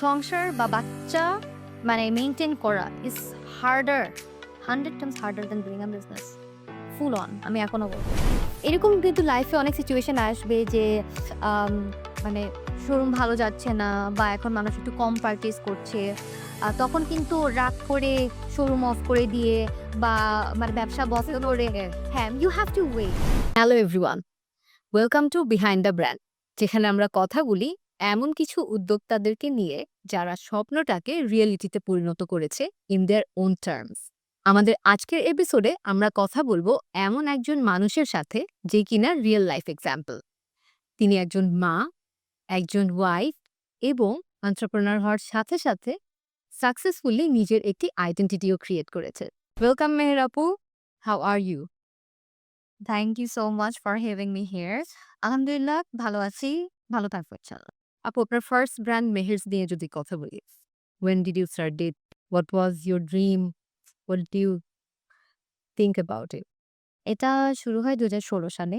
সংসার বা বাচ্চা মানে মেইনটেইন করা is harder 100 times harder than doing a business. Full on আমি এখনো বলব। এরকম কিন্তু লাইফে অনেক সিচুয়েশন আসবে যে আম মানে শোরুম ভালো যাচ্ছে না বা এখন মানুষ একটু কম পারচেজ করছে। তখন কিন্তু রাগ করে শোরুম অফ করে দিয়ে বা মানে ব্যবসা বন্ধ করে হ্যাঁ, you have to wait. Hello everyone, welcome to behind the brand, যেখানে আমরা কথা বলি এমন কিছু উদ্যোক্তাদেরকে নিয়ে যারা স্বপ্নটাকে রিয়েলিটিতে পরিণত করেছে ইন দেয়ার ওন টার্মস। আমাদের আজকের এপিসোডে আমরা কথা বলবো এমন একজন মানুষের সাথে যে কিনা রিয়েল লাইফ এক্সাম্পল। তিনি একজন মা, একজন ওয়াইফ এবং এন্টারপ্রেনার হওয়ার সাথে সাথে সাকসেসফুলি নিজের একটি আইডেন্টিটিও ক্রিয়েট করেছে। ওয়েলকাম মেহের আপু, how are you? Thank you so much for having me here. আলহামদুলিল্লাহ ভালো আছি। ভালো থাকবো ইনশাআল্লাহ। আপু, আপনার ফার্স্ট ব্র্যান্ড মেহেরস নিয়ে যদি কথা বলি, when did you start it? What was your dream? What did you think about it? এটা শুরু হয় ২০১৬ সালে।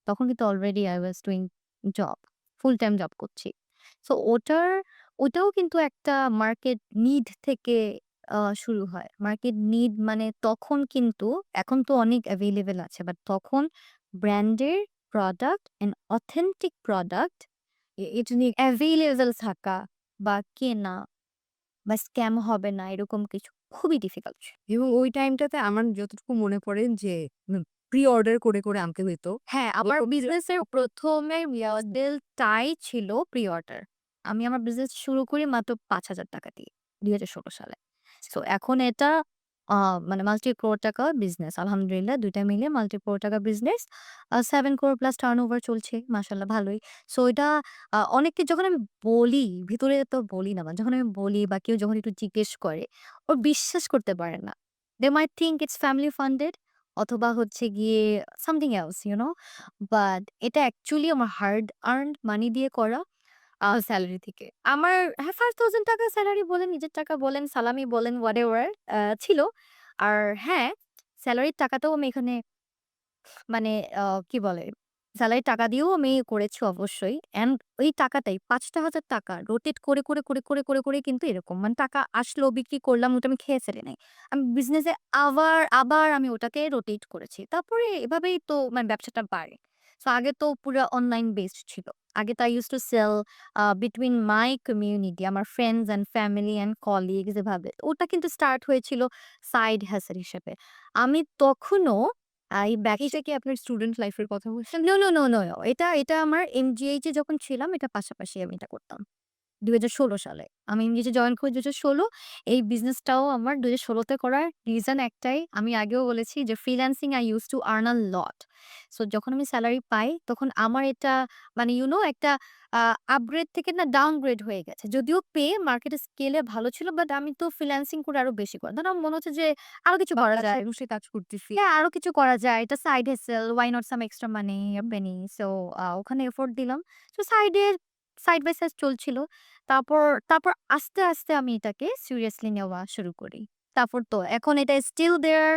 তখন কিন্তু already I was doing job. Full time job করছি। সো ওটাও কিন্তু একটা মার্কেট নিড থেকে শুরু হয়। মার্কেট নিড মানে তখন কিন্তু এখন তো অনেক এভেইলেবল আছে। বাট তখন ব্র্যান্ডের প্রোডাক্ট অ্যান্ড অথেন্টিক প্রোডাক্ট এটা নিয়ে এভেইলেবল থাকা বা কেনা বা স্ক্যাম হবে না এরকম কিছু খুবই ডিফিকাল্ট। এবং ওই টাইমটাতে আমার যতটুকু মনে পড়ে যে প্রি অর্ডার করে আনতে হইতো। হ্যাঁ, আমার বিজনেসের ১ম এর মডেলটাই ছিল প্রি অর্ডার। আমি আমার বিজনেস শুরু করি মাত্র ৳৫,০০০ দিয়ে ২০১৬ সালে। সো এখন এটা আ মানে মাল্টি ক্রোর টাকার বিজনেস। আলহামদুলিল্লাহ ২ টা মিলিয়ে মাল্টি ক্রোর টাকার বিজনেস। ৭ ক্রোর প্লাস টার্নওভার চলছে। মাশাআল্লাহ ভালোই। সো এটা অনেককে যখন আমি বলি, ভিতরে তো বলি না। যখন আমি বলি বা কেউ যখন একটু জিজ্ঞেস করে, ও বিশ্বাস করতে পারে না। দে মাইট থিংক ইটস ফ্যামিলি ফান্ডেড অথবা হচ্ছে গিয়ে সামথিং এলস বাট এটা অ্যাকচুয়ালি আমার হার্ড আর্নড মানি দিয়ে করা সেলারি থেকে। আমার হ্যাঁ, ৳৫,০০০ সেলারি বলেন, নিজের টাকা বলেন, সালামি বলেন, হোয়াটএভার ছিল। আর হ্যাঁ, সেলারির টাকাটাও আমি এখানে মানে কি বলে? সেলারির টাকা দিয়েও আমি করেছি অবশ্যই। অ্যান্ড ওই টাকাটাই ৳৫,০০০ রোটেট করে কিন্তু এরকম। মানে টাকা আসলো, বিক্রি করলাম, ওটা আমি খেয়ে ফেলি নাই। আমি বিজনেসে আবার আমি ওটাকে রোটেট করেছি। তারপরে এভাবেই তো মানে ব্যবসাটা বাড়ে। সো আগে তো পুরা অনলাইন বেসড ছিল। আগে তো I used to sell between my community আমার friends and family and colleagues এভাবে। ওটা কিন্তু স্টার্ট হয়েছিল সাইড হাসেল হিসেবে। আমি তখনও এই এটা ব্যবসা কি আপনার স্টুডেন্ট লাইফ এর কথা বলছেন? No, no, no, no. এটা আমার MGH এ যখন ছিলাম এটার পাশাপাশি আমি এটা করতাম। ২০১৬ সালে। আমি এমনিতে জয়েন করি ২০১৬। এই বিজনেসটাও আমার ২০১৬ তে করার রিজন একটাই। আমি আগেও বলেছি যে freelancing I used to earn a lot. So যখন আমি সেলারি পাই তখন আমার এটা মানে একটা আ আপগ্রেড থেকে না ডাউনগ্রেড হয়ে গেছে। যদিও পে মার্কেটের স্কেলে ভালো ছিল বাট আমি তো ফ্রিল্যান্সিং করে আরো বেশি করা। ধরুন আমার মনে হচ্ছে যে আরো কিছু করা যায়। বসে কাজ করতেছি। হ্যাঁ, আরো কিছু করা যায়। এটা side hustle, why not some extra money or penny? So ওখানে এফোর্ট দিলাম। সো সাইড বাই সাইড চলছিল। তারপর তারপর আস্তে আস্তে আমি এটাকে সিরিয়াসলি নেওয়া শুরু করি। তারপর তো এখন এটা still there,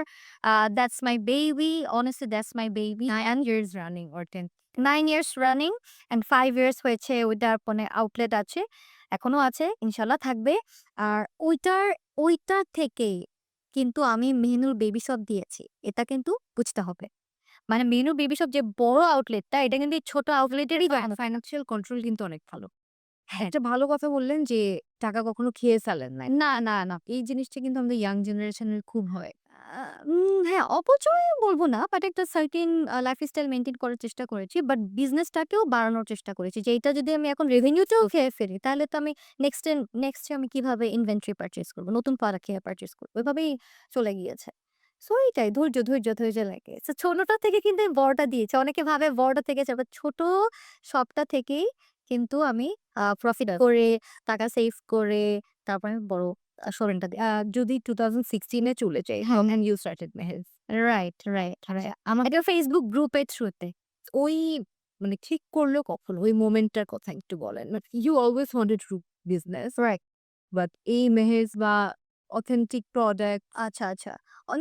that's my baby. Honestly, that's my baby. 9 years running or 10? 9 years running and 5 years হয়েছে ওইটার মানে আউটলেট আছে। এখনো আছে, ইনশাআল্লাহ থাকবে। আর ওইটা থেকেই কিন্তু আমি মেহনুর বেবি শপ দিয়েছি। এটা কিন্তু বুঝতে হবে। মানে মেহনুর বেবি শপ যে বড় আউটলেটটা এটা কিন্তু এই ছোট আউটলেটেরই ফাইন্যান্সিয়াল কন্ট্রোল কিন্তু অনেক ভালো। হ্যাঁ। একটা ভালো কথা বললেন যে টাকা কখনো খেয়ে ফেলেন নাই। না, না, না। এই জিনিসটা কিন্তু আমাদের ইয়াং জেনারেশন এর খুব হয়। হ্যাঁ, অপচয় বলব না। বাট একটা সার্টেন লাইফস্টাইল মেইনটেইন করার চেষ্টা করেছি। বাট বিজনেসটাকেও বাড়ানোর চেষ্টা করেছি। যে এইটা যদি আমি এখন রেভিনিউতেও খেয়ে ফেলি, তাহলে তো আমি নেক্সট এ আমি কিভাবে ইনভেন্টরি পারচেজ করব? নতুন প্রোডাক্ট কিভাবে পারচেজ করব? এভাবেই চলে গিয়েছে। সো এইটাই ধৈর্য লাগে। সো ছোটটা থেকে কিন্তু আমি বড়টা দিয়েছি। অনেকে ভাবে বড়টা থেকে আবার ছোট শপটা থেকেই কিন্তু আমি প্রফিট করে, টাকা সেভ করে তারপরে আমি বড় শোরুমটা দিই। যদি 2016 এ চলে যাই, হ্যাঁ। হাউ ক্যান ইউ স্টার্টেড মেহেজ? রাইট। আমার এটা Facebook গ্রুপের থ্রুতে। ওই মানে ঠিক করলো কখন? ওই মোমেন্টটার কথা একটু বলেন। মানে you always wanted to business, right. But এই মেহেজ বা অথেন্টিক প্রোডাক্ট আচ্ছা।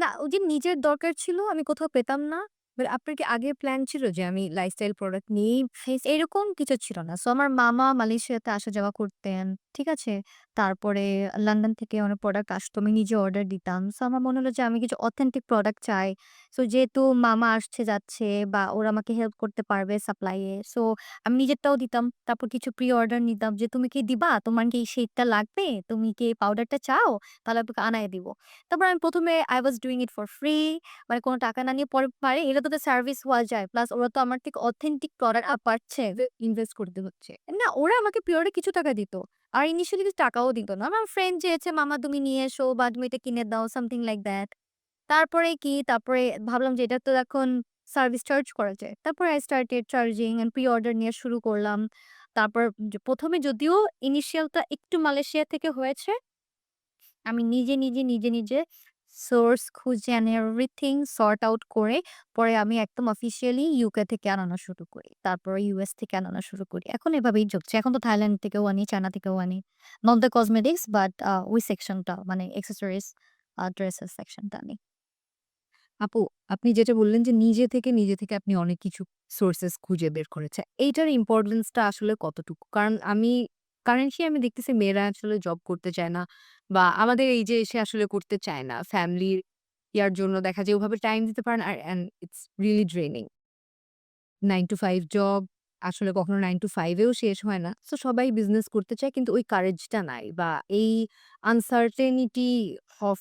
না ওই যে নিজের দরকার ছিল আমি কোথাও পেতাম না। বাট আপনার কি আগে প্ল্যান ছিল যে আমি লাইফস্টাইল প্রোডাক্ট নিয়েই ফেস এরকম কিছু ছিল না। সো আমার মামা মালয়েশিয়াতে আসা যাওয়া করতেন। ঠিক আছে? তারপরে লন্ডন থেকে অনেক প্রোডাক্ট আসতো। আমি নিজে অর্ডার দিতাম। সো আমার মনে হলো যে আমি কিছু অথেন্টিক প্রোডাক্ট চাই। সো যেহেতু মামা আসছে যাচ্ছে বা ওরা আমাকে হেল্প করতে পারবে সাপ্লাই এ। সো আমি নিজেরটাও দিতাম। তারপর কিছু প্রি অর্ডার নিতাম যে, "তুমি কি দিবা? তোমার কি এই শেডটা লাগবে? তুমি কি এই পাউডারটা চাও? তাহলে আপনাকে আনায় দিব।" তারপর আমি ১ম এ I was doing it for free মানে কোন টাকা না নিয়ে পরে পারে এটা তো সার্ভিস হওয়া যায়। প্লাস ওরা তো আমার থেকে অথেন্টিক প্রোডাক্ট পাচ্ছে। ইনভেস্ট করতে হচ্ছে। না ওরা আমাকে পিওরে কিছু টাকা দিত। আর ইনিশিয়ালি কিছু টাকাও দিত না। আমার ফ্রেন্ড চেয়েছে, "মামা তুমি নিয়ে এসো বা তুমি এটা কিনে দাও" সামথিং লাইক দ্যাট। তারপরে ভাবলাম যে এটা তো এখন সার্ভিস চার্জ করা যায়। তারপরে I started charging and pre order নেয়া শুরু করলাম। তারপর ১ম এ যদিও ইনিশিয়াল টা একটু মালয়েশিয়া থেকে হয়েছে। আমি নিজে সোর্স খুঁজে and এভরিথিং সর্ট আউট করে পরে আমি একদম অফিসিয়ালি ইউকে থেকে আনানো শুরু করি। তারপরে ইউএস থেকে আনানো শুরু করি। এখন এভাবেই চলছে। এখন তো থাইল্যান্ড থেকেও আনি, চায়না থেকেও আনি। নট দ্যা কসমেটিক্স বাট ওই সেকশনটা মানে অ্যাক্সেসরিজ ড্রেসেস সেকশনটা আনি। আপু, আপনি যেটা বললেন যে নিজে থেকে আপনি অনেক কিছু সোর্সেস খুঁজে বের করেছে। এইটার ইম্পোর্টেন্সটা আসলে কতটুকু? কারণ কারেন্টলি আমি দেখতেছি মেয়েরা আসলে জব করতে চায় না বা আমাদের এই যে এসে আসলে করতে চায় না। ফ্যামিলির ইয়ার জন্য দেখা যায় ওভাবে টাইম দিতে পারে না আর and it's really draining. 9 to 5 job আসলে কখনো 9 to 5 এও শেষ হয় না। সো সবাই বিজনেস করতে চায় কিন্তু ওই কারেজটা নাই বা এই uncertainty of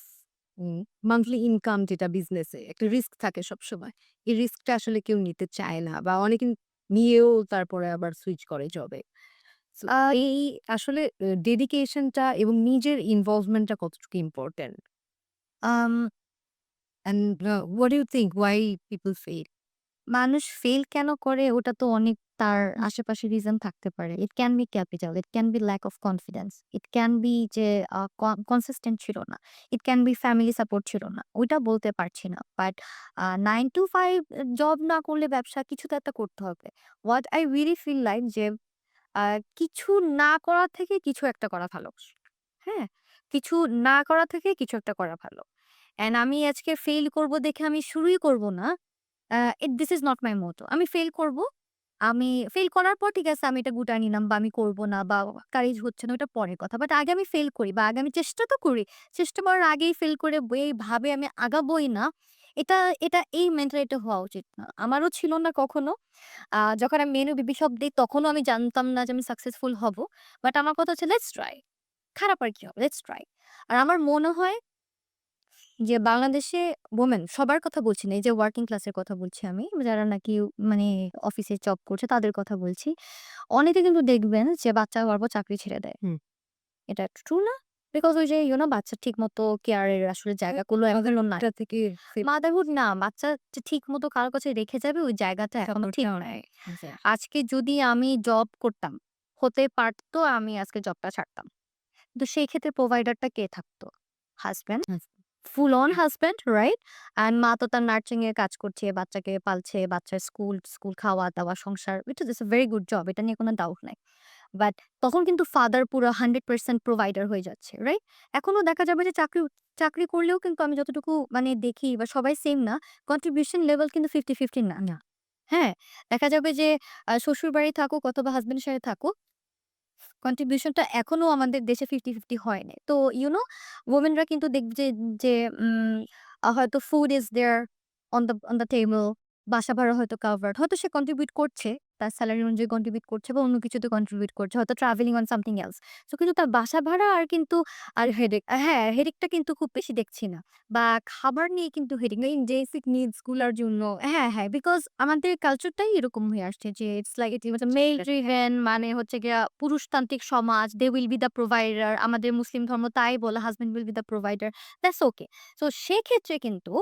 um monthly income যেটা বিজনেসে একটা রিস্ক থাকে সবসময়। এই রিস্কটা আসলে কেউ নিতে চায় না বা অনেকে নিয়েও তারপরে আবার সুইচ করে জবে। সো আ এই আসলে ডেডিকেশনটা এবং নিজের ইনভলভমেন্টটা কতটুকু important? Um and what do you think why people fail? মানুষ ফেইল কেন করে ওটা তো অনেক তার আশেপাশে রিজন থাকতে পারে। It can be capital, it can be lack of confidence, it can be যে কনসিস্টেন্ট ছিল না। It can be family support ছিল না। ওইটা বলতে পারছি না। বাট 9 to 5 জব না করলে ব্যবসা কিছু তো একটা করতে হবে। What I really feel like যে আ কিছু না করা থেকে কিছু একটা করা ভালো। হ্যাঁ? কিছু না করা থেকে কিছু একটা করা ভালো। অ্যান্ড আমি আজকে ফেইল করব দেখে আমি শুরুই করব না। দিস ইস নট মাই মোটো। আমি ফেইল করব। আমি ফেইল করার পর ঠিক আছে আমি এটা গুটায় নিলাম বা আমি করব না বা কারেজ হচ্ছে না ওটা পরের কথা। বাট আগে আমি ফেইল করি বা আগে আমি চেষ্টা তো করি। চেষ্টা করার আগেই ফেইল করে এইভাবে আমি আগাবোই না। এটা এটা এই মেন্টালিটি হওয়া উচিত না। আমারও ছিল না কখনো। যখন আমি মেনু বেবি শপ দেই তখনও আমি জানতাম না যে আমি সাকসেসফুল হব। বাট আমার কথা হচ্ছে লেটস ট্রাই। খারাপ আর কি হবে? Let's try. আর আমার মনে হয় যে বাংলাদেশে ওমেন সবার কথা বলছি না। এই যে ওয়ার্কিং ক্লাসের কথা বলছি আমি। যারা নাকি মানে অফিসে জব করছে তাদের কথা বলছি। অনেকে কিন্তু দেখবেন যে বাচ্চা হওয়ার পর চাকরি ছেড়ে দেয়। হুম। এটা ট্রু না? বিকজ ওই যে বাচ্চা ঠিকমতো কেয়ার এর আসলে জায়গাগুলো এখনো নাই। এটা থেকে ফেল মাদারহুড না, বাচ্চা যে ঠিকমতো কারো কাছে রেখে যাবে ওই জায়গাটা এখনো ঠিক সাপোর্টটাও নাই। নাই। আচ্ছা। আজকে যদি আমি জব করতাম, হতে পারতো আমি আজকে জবটা ছাড়তাম। তো সেই ক্ষেত্রে প্রোভাইডারটা কে থাকতো? হাসব্যান্ড। আচ্ছা। Full on hmm. Husband, right? And মা তো তার নার্সিং এর কাজ করছে, বাচ্চাকে পালছে, বাচ্চার স্কুল খাওয়া-দাওয়া, সংসার। ইট ইস a ভেরি গুড জব। এটা নিয়ে কোনো ডাউট নাই। বাট তখন কিন্তু ফাদার পুরো 100% প্রোভাইডার হয়ে যাচ্ছে, রাইট? এখনো দেখা যাবে যে চাকরি করলেও কিন্তু আমি যতটুকু মানে দেখি বা সবাই সেম না, কন্ট্রিবিউশন লেভেল কিন্তু 50-50 না। না। হ্যাঁ? দেখা যাবে যে শ্বশুরবাড়ি থাকুক অথবা হাসব্যান্ডের সাথে থাকুক কন্ট্রিবিউশনটা এখনো আমাদের দেশে 50-50 হয় নাই। তো ওমেনরা কিন্তু দেখবে যে উম হয়তো food is there on the table, বাসা ভাড়া হয়তো কাভারড। হয়তো সে কন্ট্রিবিউট করছে, তার সেলারি অনুযায়ী কন্ট্রিবিউট করছে বা অন্য কিছুতে কন্ট্রিবিউট করছে। হয়তো travelling on something else. So কিন্তু তার বাসা ভাড়া আর হেডেক হ্যাঁ, হেডেকটা কিন্তু খুব বেশি দেখছি না। বা খাবার নিয়ে কিন্তু হেডেক নেই। বেসিক নিডস গুলার জন্য হ্যাঁ, বিকজ আমাদের কালচারটাই এরকম হয়ে আসছে যে it's like it's male driven মানে হচ্ছে গিয়া পুরুষতান্ত্রিক সমাজ। They will be the provider. আমাদের মুসলিম ধর্ম তাই বলে husband will be the provider. That's okay. So সেক্ষেত্রে কিন্তু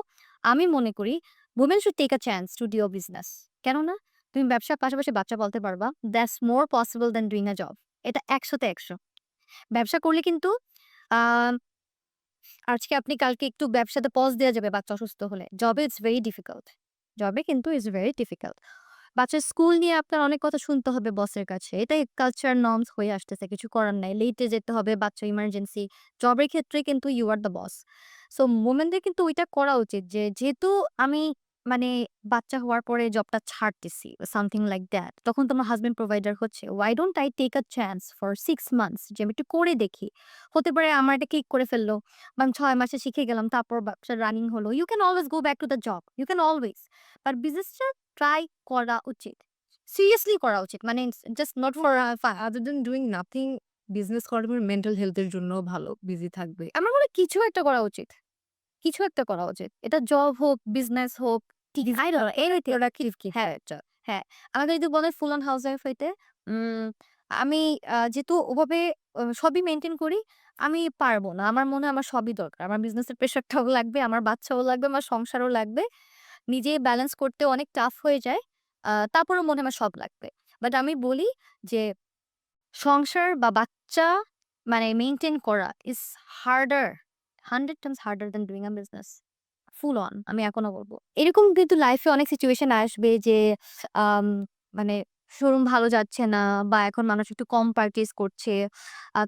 আমি মনে করি women should take a chance to do a business. কেননা? তুমি ব্যবসার পাশাপাশি বাচ্চা পালতে পারবা। That's more possible than doing a job. এটা ১০০ তে ১০০। ব্যবসা করলে কিন্তু আ আজকে আপনি কালকে একটু ব্যবসাতে পজ দেয়া যাবে বাচ্চা অসুস্থ হলে। জবে ইটস ভেরি ডিফিকাল্ট। জবে কিন্তু ইটস ভেরি ডিফিকাল্ট। বাচ্চার স্কুল নিয়ে আপনার অনেক কথা শুনতে হবে বসের কাছে। এটাই কালচার নরমস হয়ে আসতেছে। কিছু করার নাই। লেটে যেতে হবে, বাচ্চা ইমার্জেন্সি। জবের ক্ষেত্রে কিন্তু you are the boss. So মোমেনদের কিন্তু ওইটা করা উচিত যে যেহেতু আমি মানে বাচ্চা হওয়ার পরে জবটা ছাড়তেছি, সামথিং লাইক দ্যাট। তখন তোমার হাসব্যান্ড প্রোভাইডার হচ্ছে। Why don't I take a chance for 6 months যে আমি একটু করে দেখি। হতে পারে আমার এটা ক্লিক করে ফেললো বা আমি ৬ মাসে শিখে গেলাম, তারপর ব্যবসা রানিং হলো। You can always go back to the job. You can always. But বিজনেসটা ট্রাই করা উচিত। সিরিয়াসলি করা উচিত। মানে just not for other than doing nothing, business করার মেন্টাল হেলথের জন্য ভালো, বিজি থাকবে। আমার মনে হয় কিছু একটা করা উচিত। কিছু একটা করা উচিত। এটা জব হোক, বিজনেস হোক, ঠিক I don't know anything productive কিছু হ্যাঁ, একটা। হ্যাঁ। আমাকে যদি বলে ফুল অন হাউসওয়াইফ হইতে, উম আমি যেহেতু ওভাবে সবই মেইনটেইন করি, আমি পারব না। আমার মনে হয় আমার সবই দরকার। আমার বিজনেসের প্রেশারটাও লাগবে, আমার বাচ্চাও লাগবে, আমার সংসারও লাগবে। নিজে ব্যালেন্স করতে অনেক টাফ হয়ে যায়। তারপরেও মনে হয় আমার সব লাগবে। বাট আমি বলি যে সংসার বা বাচ্চা মানে মেইনটেইন করা is harder, 100 times harder than doing a business. Full on আমি এখনো বলব। এরকম কিন্তু লাইফে অনেক সিচুয়েশন আসবে যে আম মানে শোরুম ভালো যাচ্ছে না বা এখন মানুষ একটু কম পারচেজ করছে।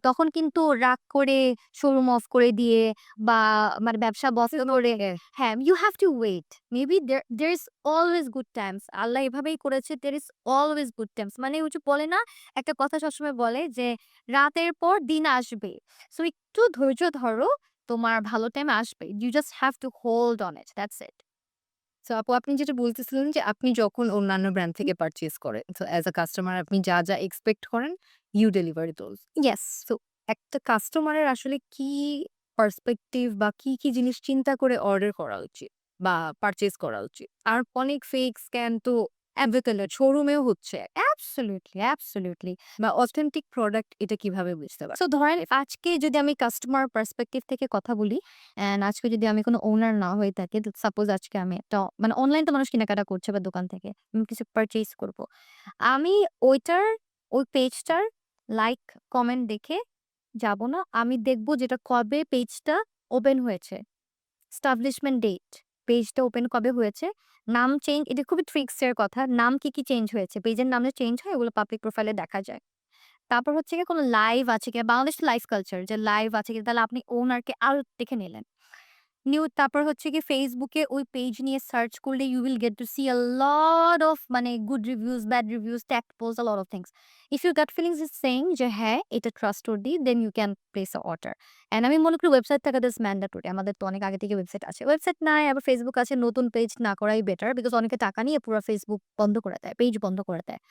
তখন কিন্তু রাগ করে শোরুম অফ করে দিয়ে বা মানে ব্যবসা বন্ধ করে হ্যাঁ, you have to wait. Maybe there is always good times. আল্লাহ এভাবেই করেছে there is always good times. মানে ওই যে বলে না, একটা কথা সবসময় বলে যে রাতের পর দিন আসবে। সো একটু ধৈর্য ধরো। তোমার ভালো টাইম আসবে। You just have to hold on it. That's it. So আপু, আপনি যেটা বলতেছিলেন যে আপনি যখন অন্যান্য ব্র্যান্ড থেকে পারচেজ করেন, সো অ্যাজ আ কাস্টমার আপনি যা এক্সপেক্ট করেন, you deliver those. Yes. So একটা কাস্টমারের আসলে কি পার্সপেক্টিভ বা কি জিনিস চিন্তা করে অর্ডার করা উচিত বা পারচেজ করা উচিত? আর অনেক ফেক স্ক্যাম তো অ্যাভেলেবল, শোরুমেও হচ্ছে। Absolutely, absolutely. বা অথেন্টিক প্রোডাক্ট এটা কিভাবে বুঝতে সো পারেন? ধরেন আজকে যদি আমি কাস্টমার পার্সপেক্টিভ থেকে কথা বলি অ্যান্ড আজকে যদি আমি কোনো ওনার না হয়ে থাকি, সাপোজ আজকে আমি একটা মানে অনলাইন তো মানুষ কেনাকাটা করছে বা দোকান থেকে আমি কিছু পারচেজ করব। আমি ওইটার ওই পেজটার লাইক কমেন্ট দেখে যাব না। আমি দেখব যেটা কবে পেজটা ওপেন হয়েছে। এস্টাবলিশমেন্ট ডেট, পেজটা ওপেন কবে হয়েছে, নাম চেঞ্জ, এটা খুবই ট্রিক্স এর কথা। নাম কি চেঞ্জ হয়েছে, পেজের নাম যে চেঞ্জ হয় ওগুলো পাবলিক প্রোফাইলে দেখা যায়। তারপর হচ্ছে গিয়ে কোনো লাইভ আছে কিনা, বাংলাদেশ লাইভ কালচার যে লাইভ আছে কিনা, তাহলে আপনি ওনারকে আরো দেখে নিলেন। তারপর হচ্ছে গিয়ে Facebook এ ওই পেজ নিয়ে সার্চ করলে you will get to see a lot of মানে good reviews, bad reviews, tagged posts, a lot of things. If your gut feelings is saying যে হ্যাঁ, এটা trustworthy, then you can place a order. And আমি মনে করি website থাকা that's mandatory. আমাদের তো অনেক আগে থেকে ওয়েবসাইট আছে। ওয়েবসাইট নাই, আবার Facebook আছে, নতুন পেজ না করাই বেটার। বিকজ অনেকে টাকা নিয়ে পুরা Facebook বন্ধ করে দেয়, পেজ বন্ধ করে দেয়।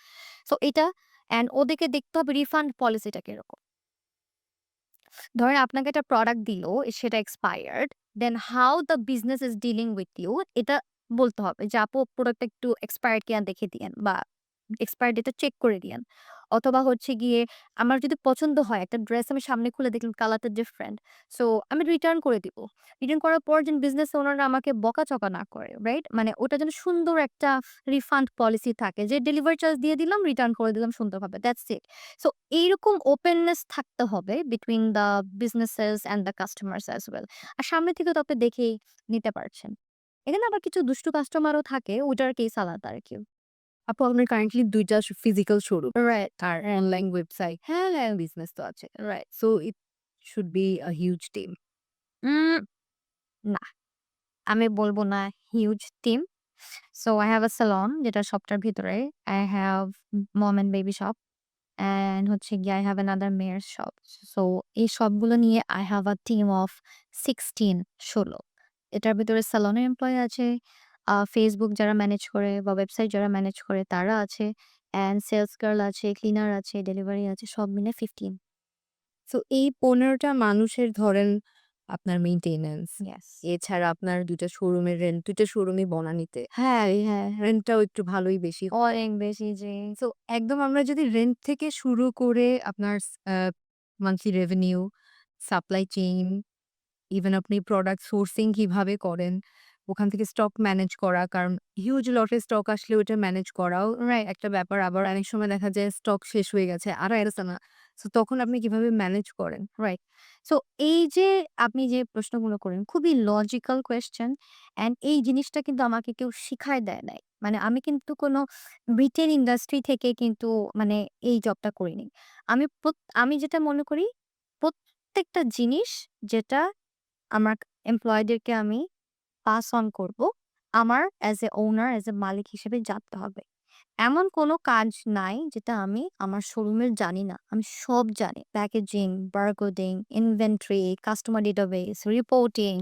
সো এটা অ্যান্ড ওদেরকে দেখতে হবে রিফান্ড পলিসিটা কিরকম। ধরেন আপনাকে একটা প্রোডাক্ট দিল, সেটা expired, then how the business is dealing with you এটা বলতে হবে যে আপু প্রোডাক্টটা একটু এক্সপায়ার্ড কিনা দেখে দিয়েন বা এক্সপায়ার ডেটটা চেক করে দিয়েন। অথবা হচ্ছে গিয়ে আমার যদি পছন্দ হয় একটা ড্রেস আমি সামনে খুলে দেখলাম কালারটা ডিফারেন্ট। সো আমি রিটার্ন করে দিব। রিটার্ন করার পর যেন বিজনেস ওনাররা আমাকে বকাচকা না করে, রাইট? মানে ওটা যেন সুন্দর একটা রিফান্ড পলিসি থাকে যে ডেলিভারি চার্জ দিয়ে দিলাম, রিটার্ন করে দিলাম সুন্দরভাবে। That's it. সো এইরকম ওপেননেস থাকতে হবে between the businesses and the customers as well. আর সামনে থেকে তো আপনি দেখেই নিতে পারছেন। এখানে আবার কিছু দুষ্টু কাস্টমারও থাকে, ওটার কেস আলাদা আরকি। আপু, আপনার কারেন্টলি ২ টা ফিজিক্যাল শোরুম রাইট, আর অনলাইন ওয়েবসাইট, হ্যাঁ, হ্যাঁ, বিজনেস তো আছে। Right. So it should be a huge team. Um না, আমি বলব না huge team. So I have a salon যেটা শপটার ভিতরে। I have mom and baby shop and হচ্ছে গিয়ে I have another মেয়ের শপ। সো এই সবগুলো নিয়ে I have a team of 16 এটার ভিতরে সেলনের এমপ্লয়ি আছে, Facebook যারা ম্যানেজ করে বা ওয়েবসাইট যারা ম্যানেজ করে তারা আছে, অ্যান্ড সেলস গার্ল আছে, ক্লিনার আছে, ডেলিভারি আছে, সব মিলে 15। সো এই ১৫ টা মানুষের ধরেন আপনার মেইনটেন্যান্স, ইয়েস। এছাড়া আপনার ২ টা শোরুমের রেন্ট, ২ টা শোরুমই বনানীতে। হ্যাঁ, হ্যাঁ। রেন্টটাও একটু ভালোই বেশি। অনেক বেশি জি। সো একদম আমরা যদি রেন্ট থেকে শুরু করে আপনার monthly revenue, supply chain, even আপনি প্রোডাক্ট সোর্সিং কিভাবে করেন, ওখান থেকে স্টক ম্যানেজ করা। কারণ হিউজ লটের স্টক আসলে ওটা ম্যানেজ করাও রাইট, একটা ব্যাপার। আবার অনেক সময় দেখা যায় স্টক শেষ হয়ে গেছে, আর আসছে না। সো তখন আপনি কিভাবে ম্যানেজ করেন? রাইট। সো এই যে আপনি যে প্রশ্নগুলো করেন খুবই লজিক্যাল কোয়েশ্চেন অ্যান্ড এই জিনিসটা কিন্তু আমাকে কেউ শিখায় দেয় নাই। মানে আমি কিন্তু কোনো রিটেল ইন্ডাস্ট্রি থেকে কিন্তু মানে এই জবটা করিনি। আমি যেটা মনে করি প্রত্যেকটা জিনিস যেটা আমার এমপ্লয়িদেরকে আমি পাস অন করব, আমার as a owner, as a মালিক হিসেবে জানতে হবে। এমন কোনো কাজ নাই যেটা আমি আমার শোরুমের জানি না। আমি সব জানি। Packaging, barcoding, inventory, customer database, reporting,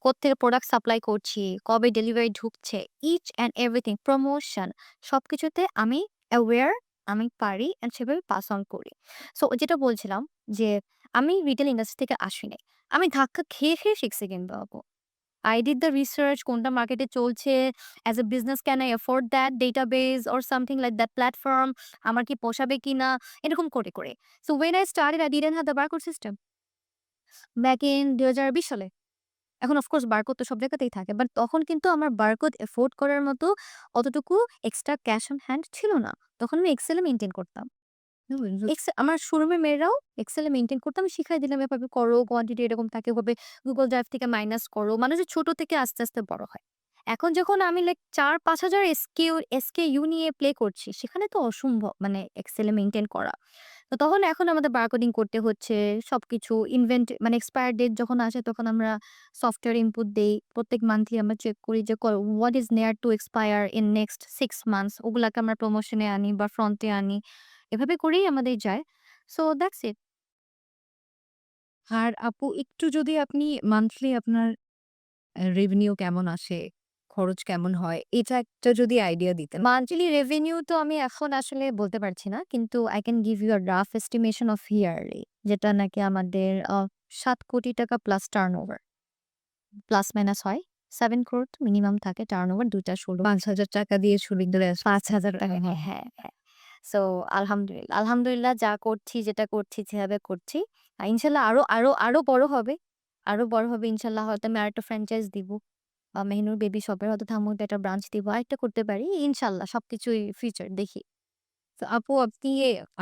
কোত্থেকে প্রোডাক্ট সাপ্লাই করছি, কবে ডেলিভারি ঢুকছে, ইচ অ্যান্ড এভরিথিং, প্রমোশন সবকিছুতে আমি অ্যাওয়্যার, আমি পারি অ্যান্ড সেভাবে পাস অন করি। সো যেটা বলছিলাম যে আমি রিটেল ইন্ডাস্ট্রি থেকে আসি নাই। আমি ধাক্কা খেয়ে, খেয়ে শিখছি কিন্তু আপু। I did the research কোনটা মার্কেটে চলছে, as a business can I afford that database or something like that platform, আমার কি পোষাবে কিনা এরকম করে, করে। So when I started I didn't have the barcode system back in 2020 সালে। এখন অফ কোর্স বারকোড তো সব জায়গাতেই থাকে। বাট তখন কিন্তু আমার বারকোড এফোর্ড করার মতো অতটুকু এক্সট্রা ক্যাশ অন হ্যান্ড ছিল না। তখন আমি এক্সেল এ মেইনটেইন করতাম। আমার শোরুমের মেয়েরাও এক্সেল এ মেইনটেইন করতো। আমি শিখাই দিলাম এভাবে করো, কোয়ান্টিটি এরকম থাকে ওভাবে Google Drive থেকে মাইনাস করো। মানুষ যে ছোট থেকে আস্তে, আস্তে বড় হয়। এখন যখন আমি লাইক ৪-৫ হাজার এসকেইউ নিয়ে প্লে করছি, সেখানে তো অসম্ভব মানে এক্সেল এ মেইনটেইন করা। তো তখন এখন আমাদের বারকোডিং করতে হচ্ছে। সবকিছু মানে এক্সপায়ার ডেট যখন আসে তখন আমরা সফটওয়্যার ইনপুট দেই। প্রত্যেক মান্থলি আমরা চেক করি যে what is near to expire in next 6 months ওগুলাকে আমরা প্রমোশনে আনি বা ফ্রন্টে আনি। এভাবে করেই আমাদের যায়। So that's it. আর আপু একটু যদি আপনি মান্থলি আপনার রেভিনিউ কেমন আসে, খরচ কেমন হয়, এটা একটা যদি আইডিয়া দিতেন। মান্থলি রেভিনিউ তো আমি এখন আসলে বলতে পারছি না। কিন্তু I can give you a rough estimation of yearly যেটা নাকি আমাদের ৳৭,০০,০০,০০০ প্লাস টার্নওভার। প্লাস মাইনাস হয়। 7 crore মিনিমাম থাকে টার্নওভার ২ টা শোরুম। ৳৫,০০০ দিয়ে শুরু করে ৳৫,০০০ হ্যাঁ, হ্যাঁ, হ্যাঁ। সো আলহামদুলিল্লাহ। আলহামদুলিল্লাহ যা করছি, যেটা করছি, যেভাবে করছি ইনশাআল্লাহ আরো, আরো, আরো বড় হবে। আরো বড় হবে ইনশাআল্লাহ হয়তো আমি আরেকটা ফ্র্যাঞ্চাইজ দিব। মেহনুর বেবি শপের হয়তো ধামুতে একটা ব্রাঞ্চ দিব। আরেকটা করতে পারি। ইনশাআল্লাহ সবকিছুই ফিউচার দেখি। তো আপু আপনি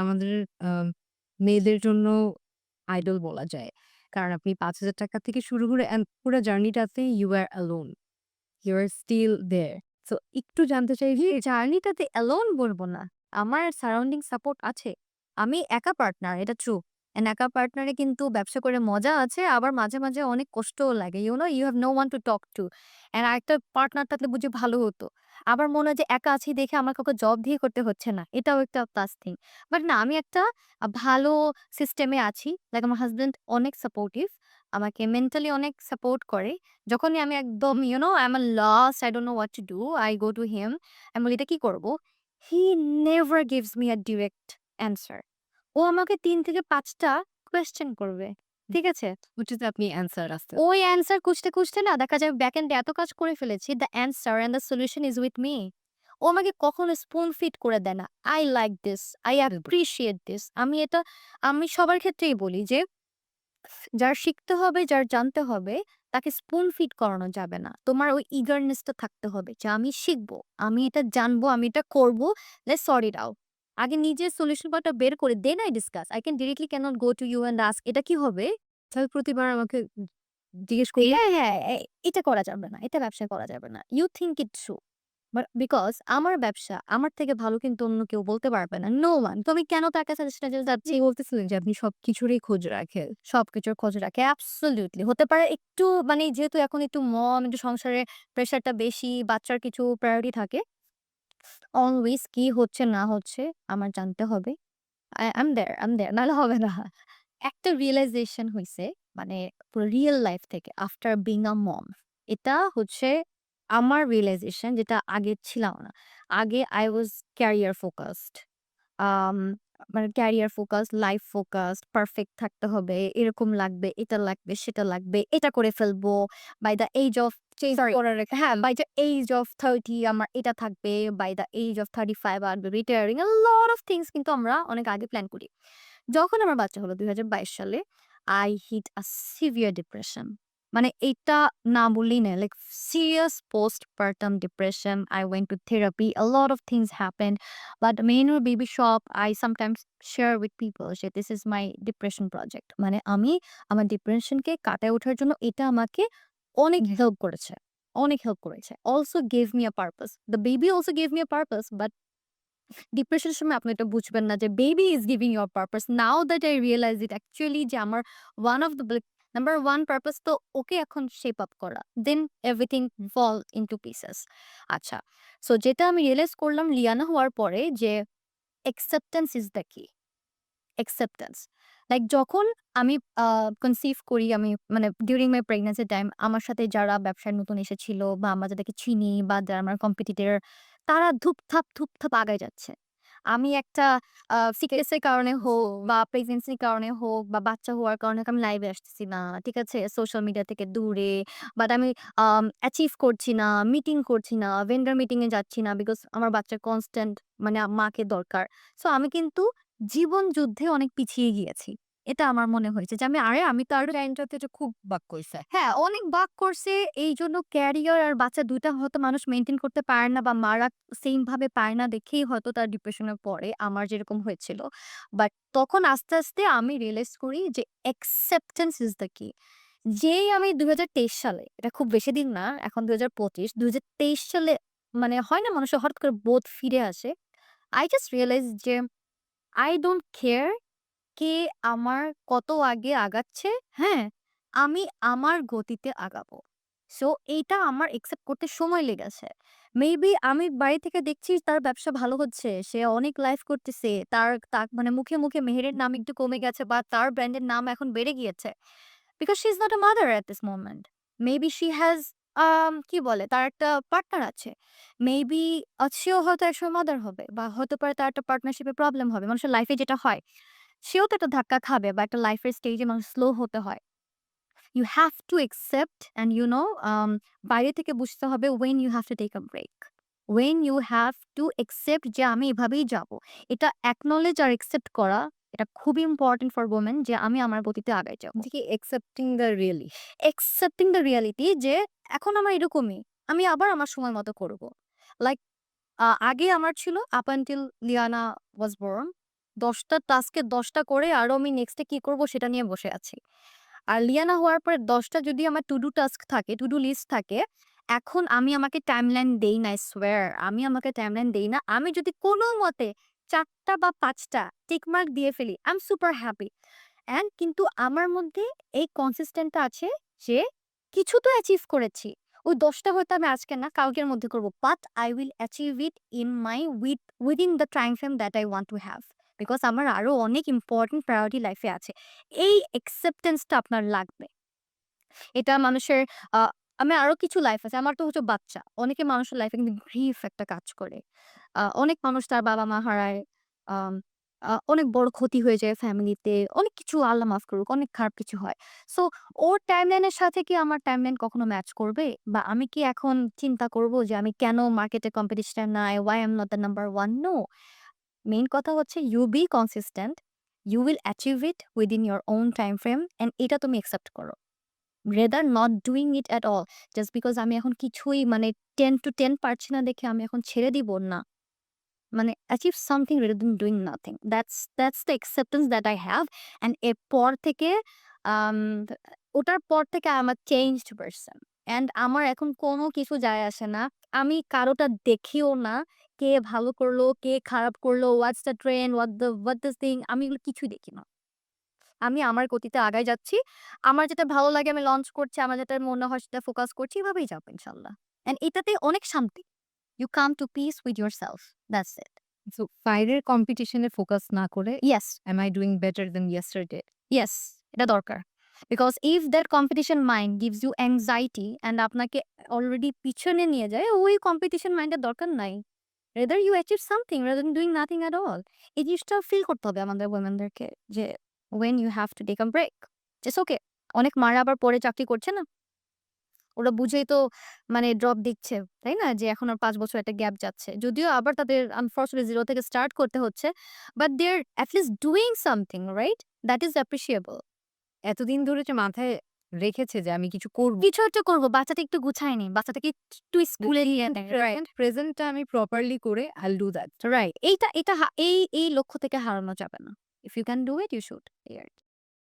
আমাদের আ মেয়েদের জন্য আইডল বলা যায়। কারণ আপনি ৳৫,০০০ থেকে শুরু করে পুরা জার্নিটাতে you are alone. You are still there. So একটু জানতে চাই যে জার্নিটাতে অ্যালোন বলবো না। আমার সারাউন্ডিং সাপোর্ট আছে। আমি একা পার্টনার এটা ট্রু। অ্যান্ড একা পার্টনারে কিন্তু ব্যবসা করে মজা আছে আবার মাঝে, মাঝে অনেক কষ্টও লাগে। You know you have no one to talk to. And আরেকটা পার্টনার থাকলে বুঝি ভালো হতো। আবার মনে হয় যে একা আছি দেখে আমার কাউকে জব দিয়ে করতে হচ্ছে না। এটাও একটা প্লাস থিং। বাট না আমি একটা ভালো সিস্টেমে আছি। লাইক আমার হাসব্যান্ড অনেক সাপোর্টিভ। আমাকে মেন্টালি অনেক সাপোর্ট করে। যখনই আমি একদম I am lost, I don't know what to do, I go to him. আমি বলি, "এটা কি করব?" He never gives me a direct answer. ও আমাকে ৩ থেকে ৫ টা কোয়েশ্চেন করবে। ঠিক আছে? ওটাতে আপনি অ্যান্সার আসতে ওই অ্যান্সার খুঁজতে, খুঁজতে না দেখা যায় ব্যাক এন্ডে এত কাজ করে ফেলেছি, the answer and the solution is with me. ও আমাকে কখনো স্পুন ফিড করে দেয় না। I like this, I appreciate this. আমি সবার ক্ষেত্রেই বলি যে যার শিখতে হবে, যার জানতে হবে, তাকে স্পুন ফিড করানো যাবে না। তোমার ওই eagerness টা থাকতে হবে যে আমি শিখবো, আমি এটা জানবো, আমি এটা করবো। Let's sort it out. আগে নিজের সলিউশন টা বের করে then I discuss. I can directly cannot go to you and ask এটা কি হবে? তাহলে প্রতিবার আমাকে জিজ্ঞেস করলে হ্যাঁ, হ্যাঁ, এটা করা যাবে না। এটা ব্যবসায় করা যাবে না। You think it true। But because আমার ব্যবসা, আমার থেকে ভালো কিন্তু অন্য কেউ বলতে পারবে না। No one. তো আমি কেন তার কাছে সাজেশন নিতে যাচ্ছি? আপনি বলতেছিলেন যে আপনি সবকিছুরই খোঁজ রাখেন। সবকিছুর খোঁজ রাখে। অ্যাবসোলিউটলি। হতে পারে একটু মানে যেহেতু এখন একটু একটু সংসারে প্রেশারটা বেশি, বাচ্চার কিছু প্রায়োরিটি থাকে। অলওয়েজ কি হচ্ছে না হচ্ছে আমার জানতে হবে। আই এম দেয়ার নাহলে হবে না। একটা রিয়ালাইজেশন হইছে মানে পুরো রিয়াল লাইফ থেকে আফটার বিং আ মম। এটা হচ্ছে আমার রিয়ালাইজেশন যেটা আগে ছিলাম না। আগে I was ক্যারিয়ার ফোকাসড। আম মানে career focus, life focus, perfect থাকতে হবে, এরকম লাগবে, এটা লাগবে, সেটা লাগবে, এটা করে ফেলবো। By the age of change করার হ্যাঁ, বাই দ্য এজ অফ 30 আমার এটা থাকবে, by the age of 35 I will be retiring. A lot of things কিন্তু আমরা অনেক আগে প্ল্যান করি। যখন আমার বাচ্চা হলো ২০২২ সালে, I hit a severe depression। মানে এটা না বললেই না। Like serious postpartum depression. I went to therapy. A lot of things happened. But Mehnoor Baby Shop, I sometimes share with people যে this is my depression project। মানে আমি আমার ডিপ্রেশনকে কাটায় ওঠার জন্য এটা আমাকে অনেক হেল্প করেছে। অনেক হেল্প করেছে। Also gave me a purpose. The baby also gave me a purpose, but ডিপ্রেশনের সময় আপনি এটা বুঝবেন না যে baby is giving you a purpose. Now that I realize it actually যে আমার one of the number 1 purpose তো ওকে এখন শেপ আপ করা। Then everything fall into pieces. আচ্ছা। সো যেটা আমি রিয়ালাইজ করলাম লিয়ানা হওয়ার পরে যে অ্যাকসেপ্টেন্স ইস দ্য কি। অ্যাকসেপ্টেন্স। লাইক যখন আমি কনসিভ করি আমি মানে ডিউরিং মাই প্রেগন্যান্সি টাইম আমার সাথে যারা ব্যবসায় নতুন এসেছিল বা আমরা যাদেরকে চিনি বা যারা আমার কম্পিটিটর তারা ধুপধাপ আগায় যাচ্ছে। আমি একটা সিকনেস এর কারণে হোক বা প্রেগন্যান্সির কারণে হোক বা বাচ্চা হওয়ার কারণে হোক আমি লাইভে আসতেছি না। ঠিক আছে? সোশ্যাল মিডিয়া থেকে দূরে বাট আমি অ্যাচিভ করছি না, মিটিং করছি না, ভেন্ডর মিটিং এ যাচ্ছি না বিকজ আমার বাচ্চার কনস্ট্যান্ট মানে মাকে দরকার। সো আমি কিন্তু জীবন যুদ্ধে অনেক পিছিয়ে গিয়েছি। এটা আমার মনে হয়েছে যে আমি তো আরো লাইনটাতে এটা খুব বাক কইছে। হ্যাঁ, অনেক বাক করছে। এইজন্য ক্যারিয়ার আর বাচ্চা ২ টা হয়তো মানুষ মেইনটেইন করতে পারে না বা মারা সেইম ভাবে পারে না দেখেই হয়তো তার ডিপ্রেশন এ পড়ে। আমার যেরকম হয়েছিল। বাট তখন আস্তে আমি রিয়ালাইজ করি যে অ্যাকসেপ্টেন্স ইস দ্য কি। যেই আমি ২০২৩ সালে, এটা খুব বেশি দিন না, এখন ২০২৫, ২০২৩ সালে মানে হয় না মানুষের হঠাৎ করে বোধ ফিরে আসে। I just realized যে I don't care কে আমার কত আগে আগাচ্ছে, হ্যাঁ? আমি আমার গতিতে আগাবো। সো এইটা আমার একসেপ্ট করতে সময় লেগেছে। মেবি আমি বাড়ি থেকে দেখছি তার ব্যবসা ভালো হচ্ছে। সে অনেক লাইভ করতেছে। তার মানে মুখে মেহেরের নাম একটু কমে গেছে বা তার ব্র্যান্ডের নাম এখন বেড়ে গিয়েছে। Because she is not a mother at this moment. Maybe she has কি বলে? তার একটা পার্টনার আছে। মেবি সেও হয়তো একসময় মাদার হবে বা হতে পারে তার একটা পার্টনারশিপ এ প্রবলেম হবে। মানুষের লাইফে যেটা হয়। সেও তো একটা ধাক্কা খাবে বা একটা লাইফের স্টেজে মানুষ স্লো হতে হয়। You have to accept and বাইরে থেকে বুঝতে হবে when you have to take a break. When you have to accept যে আমি এভাবেই যাবো। এটা acknowledge আর accept করা এটা খুবই ইম্পোর্টেন্ট ফর ওমেন যে আমি আমার গতিতে আগায় যাবো। যে কি accepting the really. Accepting the reality যে এখন আমার এরকমই। আমি আবার আমার সময় মতো করব। লাইক আগে আমার ছিল up until Liana was born ১০ টা টাস্কে ১০ টা করে আরো আমি নেক্সট এ কি করব সেটা নিয়ে বসে আছি। আর লিয়ানা হওয়ার পরে ১০ টা যদি আমার টু ডু টাস্ক থাকে, টু ডু লিস্ট থাকে, এখন আমি আমাকে টাইমলাইন দেই না, I swear আমি আমাকে টাইমলাইন দেই না। আমি যদি কোনমতে ৪ টা বা ৫ টা টিক মার্ক দিয়ে ফেলি, I am super happy and কিন্তু আমার মধ্যে এই কনসিস্টেন্ট টা আছে যে কিছু তো অ্যাচিভ করেছি। ওই ১০ টা হয়তো আমি আজকে না কালকের মধ্যে করব। But I will achieve it in my within the time frame that I want to have. Because আমার আরো অনেক ইম্পোর্টেন্ট প্রায়োরিটি লাইফে আছে। এই অ্যাকসেপ্টেন্স টা আপনার লাগবে। এটা মানুষের আ আমি আরো কিছু লাইফ আছে। আমার তো হচ্ছে বাচ্চা। অনেকে মানুষের লাইফে কিন্তু গ্রিফ একটা কাজ করে। অনেক মানুষ তার বাবা-মা হারায়। আম অনেক বড় ক্ষতি হয়ে যায় ফ্যামিলিতে। অনেক কিছু আল্লাহ মাফ করুক, অনেক খারাপ কিছু হয়। সো ওর টাইমলাইন এর সাথে কি আমার টাইমলাইন কখনো ম্যাচ করবে? বা আমি কি এখন চিন্তা করব যে আমি কেন মার্কেটে কম্পিটিশন নাই? Why I'm not the number 1? No. Main কথা হচ্ছে you be consistent. You will achieve it within your own time frame and এটা তুমি অ্যাকসেপ্ট করো। rather not doing it at all just because আমি এখন কিছুই মানে 10 to 10 পারছি না দেখে আমি এখন ছেড়ে দিব না। মানে achieve something rather than doing nothing. That's the acceptance that I have and এরপর থেকে আম ওটার পর থেকে I'm a changed person and আমার এখন কোনো কিছু যায় আসে না। আমি কারোটা দেখিও না। কে ভালো করলো, কে খারাপ করলো, what's the trend, what the thing আমি এগুলো কিছুই দেখি না। আমি আমার গতিতে আগায় যাচ্ছি। আমার যেটা ভালো লাগে আমি লঞ্চ করছি। আমার যেটা মনে হয় সেটা ফোকাস করছি। এভাবেই যাবো ইনশাআল্লাহ। অ্যান্ড এটাতে অনেক শান্তি। You come to peace with yourself. That's it. So বাইরের কম্পিটিশন এ ফোকাস না করে Yes, am I doing better than yesterday? yes, এটা দরকার। Because if that competition mind gives you anxiety and আপনাকে অলরেডি পিছনে নিয়ে যায়, ওই কম্পিটিশন মাইন্ডের দরকার নাই। Rather you achieve something rather than doing nothing at all. এই জিনিসটা ফিল করতে হবে আমাদের women-দেরকে যে when you have to take a break. It's okay. অনেক মারা আবার পরে চাকরি করছে না? ওরা বুঝেই তো মানে ড্রপ দিচ্ছে, তাই না? যে এখন আর ৫ বছর একটা গ্যাপ যাচ্ছে। যদিও আবার তাদের আনফরচুনেটলি 0 থেকে স্টার্ট করতে হচ্ছে। But they are at least doing something, right? That is appreciable. এতদিন ধরে যে মাথায় রেখেছে যে আমি কিছু করব। কিছু একটা করব। বাচ্চাটা একটু গুছায় নি। বাচ্চাটাকে একটু স্কুলে নিয়ে নেয়, রাইট? প্রেজেন্টটা আমি প্রপারলি করে I'll do that. রাইট। এইটা এটা হা এই লক্ষ্য থেকে হারানো যাবে না। If you can do it, you should. এই আরকি।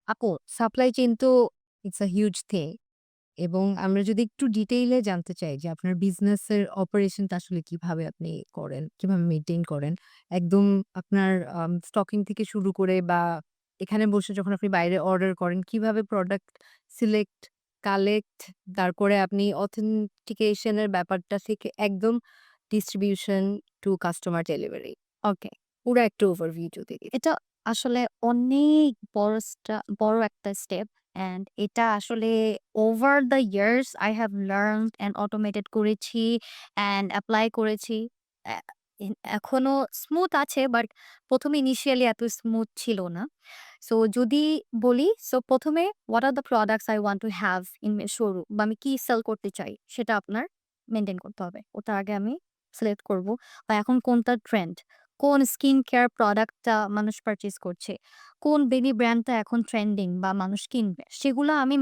আপু সাপ্লাই চেইন তো ইটস আ হিউজ থিং এবং আমরা যদি একটু ডিটেইলে জানতে চাই যে আপনার বিজনেসের অপারেশনটা আসলে কিভাবে আপনি করেন, কিভাবে মেইনটেইন করেন? একদম আপনার স্টকিং থেকে শুরু করে বা এখানে বসে যখন আপনি বাইরে অর্ডার করেন কিভাবে প্রোডাক্ট সিলেক্ট, কালেক্ট, তারপরে আপনি অথেন্টিকেশন এর ব্যাপারটা থেকে একদম ডিস্ট্রিবিউশন টু কাস্টমার ডেলিভারি। ওকে। পুরা একটা ওভারভিউ যদি দিতেন। এটা আসলে অনেক বড় একটা স্টেপ অ্যান্ড এটা আসলে over the years I have learned and automated করেছি অ্যান্ড এপ্লাই করেছি। অ্যা এখনো স্মুথ আছে বাট ১ম ইনিশিয়ালি এত স্মুথ ছিল না। সো যদি বলি সো ১ম এ what are the products I want to have in my showroom বা আমি কি সেল করতে চাই সেটা আপনার মেইনটেইন করতে হবে। ওটা আগে আমি সিলেক্ট করব বা এখন কোনটা ট্রেন্ড, কোন স্কিন কেয়ার প্রোডাক্টটা মানুষ পারচেজ করছে, কোন বেবি ব্র্যান্ডটা এখন ট্রেন্ডিং বা মানুষ কিনবে। সেগুলো আমি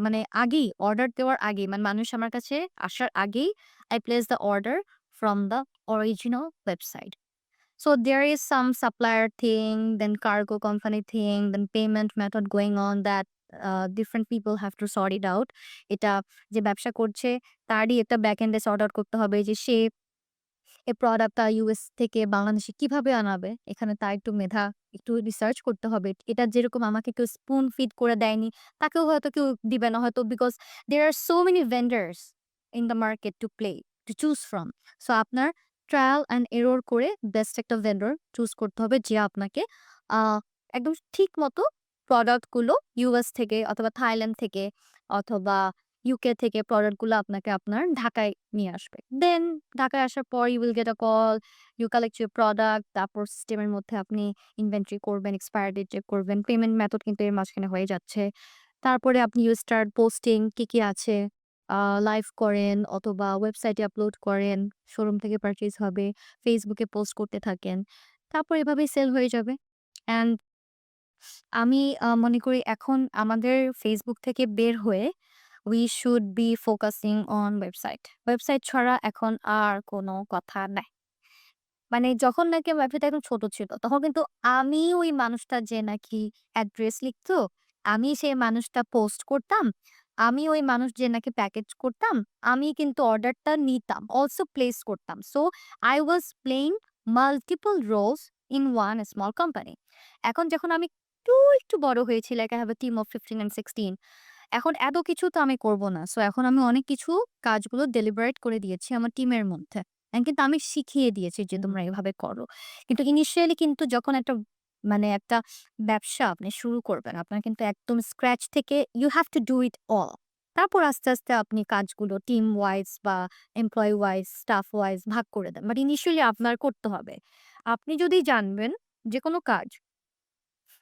মানে আগেই অর্ডার দেওয়ার আগেই মানে মানুষ আমার কাছে আসার আগেই I place the order from the original website. So there is some supplier thing, then cargo company thing, then payment method going on that different people have to sort it out. এটা যে ব্যবসা করছে তারই একটা back এন্ডে sort out করতে হবে যে সে এই প্রোডাক্টটা ইউএস থেকে বাংলাদেশে কিভাবে আনাবে? এখানে তার একটু মেধা, একটু রিসার্চ করতে হবে। এটা যেরকম আমাকে কেউ স্পুন ফিড করে দেয়নি, তাকেও হয়তো কেউ দিবে না হয়তো because there are so many vendors in the market to choose from. So আপনার ট্রায়াল অ্যান্ড এরর করে বেস্ট একটা ভেন্ডর চুজ করতে হবে যে আপনাকে আ একদম ঠিক মতো প্রোডাক্ট গুলো ইউএস থেকে অথবা থাইল্যান্ড থেকে অথবা ইউকে থেকে প্রোডাক্ট গুলো আপনাকে আপনার ঢাকায় নিয়ে আসবে। দেন ঢাকায় আসার পর you will get a call, you collect your product তারপর সিস্টেমের মধ্যে আপনি ইনভেন্টরি করবেন, এক্সপায়ারি ডেট চেক করবেন। পেমেন্ট মেথড কিন্তু এর মাঝখানে হয়ে যাচ্ছে। তারপরে আপনি you start posting কি আছে, আ লাইভ করেন অথবা ওয়েবসাইটে আপলোড করেন, শোরুম থেকে পারচেজ হবে, Facebook এ পোস্ট করতে থাকেন। তারপর এভাবেই সেল হয়ে যাবে। অ্যান্ড আমি মনে করি এখন আমাদের Facebook থেকে বের হয়ে we should be focusing on website. Website ছাড়া এখন আর কোনো কথা নাই। মানে যখন নাকি আমার ব্যবসাটা একদম ছোট ছিল, তখন কিন্তু আমি ওই মানুষটা যে নাকি অ্যাড্রেস লিখতো, আমি সেই মানুষটা পোস্ট করতাম। আমি ওই মানুষ যে নাকি প্যাকেজ করতাম, আমি কিন্তু অর্ডারটা নিতাম। অলসো প্লেস করতাম। So I was playing multiple roles in one small company. এখন যখন আমি একটু বড় হয়েছি, like I have a team of 15 and 16 এখন এত কিছু তো আমি করব না। সো এখন আমি অনেক কিছু কাজগুলো ডেলিবারেট করে দিয়েছি আমার টিমের মধ্যে। কিন্তু আমি শিখিয়ে দিয়েছি যে তোমরা এভাবে করো। কিন্তু ইনিশিয়ালি কিন্তু যখন একটা ব্যবসা আপনি শুরু করবেন, আপনার কিন্তু একদম স্ক্র্যাচ থেকে you have to do it all. তারপর আস্তে, আস্তে আপনি কাজগুলো টিম ওয়াইজ বা এমপ্লয়ি ওয়াইজ, স্টাফ ওয়াইজ ভাগ করে দেন। বাট ইনিশিয়ালি আপনার করতে হবে। আপনি যদি জানবেন যেকোনো কাজ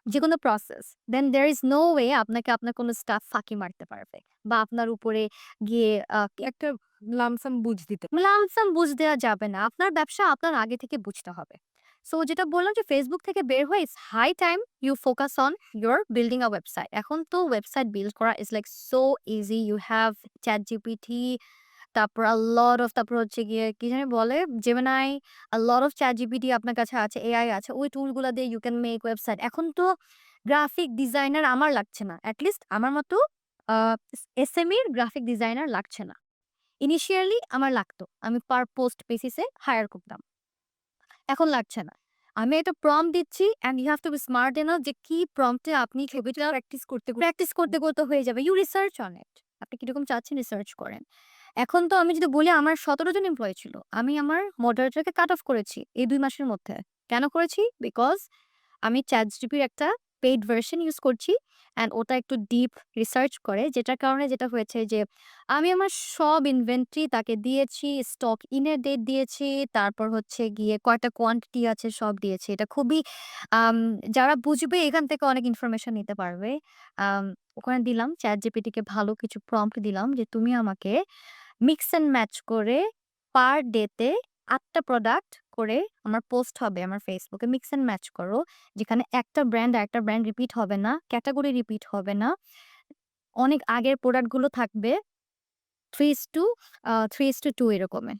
যেকোনো process, then there is no way আপনাকে আপনার কোনো স্টাফ ফাঁকি মারতে পারবে। বা আপনার উপরে গিয়ে একটা লামসাম বুঝ দিতে লামসাম বুঝ দেওয়া যাবে না। আপনার ব্যবসা আপনার আগে থেকে বুঝতে হবে। সো যেটা বললাম যে Facebook থেকে বের হয়ে it's high time you focus on your building a website. এখন তো ওয়েবসাইট বিল্ড করা is like so easy. You have ChatGPT, তারপর তারপর হচ্ছে গিয়ে কি জানি বলে? Gemini, ChatGPT আপনার কাছে আছে, এআই আছে। ওই টুল গুলা দিয়ে ইউ ক্যান মেক ওয়েবসাইট। এখন তো গ্রাফিক ডিজাইনার আমার লাগছে না। এট লিস্ট আমার মতো আ এসএমই র গ্রাফিক ডিজাইনার লাগছে না। ইনিশিয়ালি আমার লাগতো। আমি পার পোস্ট বেসিস এ হায়ার করতাম। এখন লাগছে না। আমি একটা প্রম্পট দিচ্ছি and you have to be smart enough যে কি প্রম্পট এ আপনি ছবিটা প্র্যাকটিস করতে হয়ে যাবে। You research on it. আপনি কিরকম চাচ্ছেন রিসার্চ করেন। এখন তো আমি যদি বলি আমার ১৭ জন এমপ্লয়ি ছিল। আমি আমার মডারেটরকে কাট অফ করেছি এই ২ মাসের মধ্যে। কেন করেছি? বিকজ আমি ChatGPT র একটা পেইড ভার্শন ইউজ করছি অ্যান্ড ওটা একটু ডিপ রিসার্চ করে যেটার কারণে যেটা হয়েছে যে আমি আমার সব ইনভেন্টরি তাকে দিয়েছি, স্টক ইনের ডেট দিয়েছি, তারপর হচ্ছে গিয়ে কয়টা কোয়ান্টিটি আছে সব দিয়েছি। এটা খুবই আম যারা বুঝবে এখান থেকে অনেক ইনফরমেশন নিতে পারবে। আম ওখানে দিলাম ChatGPT কে ভালো কিছু প্রম্পট দিলাম যে তুমি আমাকে মিক্স অ্যান্ড ম্যাচ করে পার ডে তে ৮ টা প্রোডাক্ট করে আমার পোস্ট হবে আমার Facebook A mix and match করো। যেখানে একটা ব্র্যান্ড আরেকটা ব্র্যান্ড রিপিট হবে না, ক্যাটেগরি রিপিট হবে না। অনেক আগের প্রোডাক্ট গুলো থাকবে 3:2 এরকমের।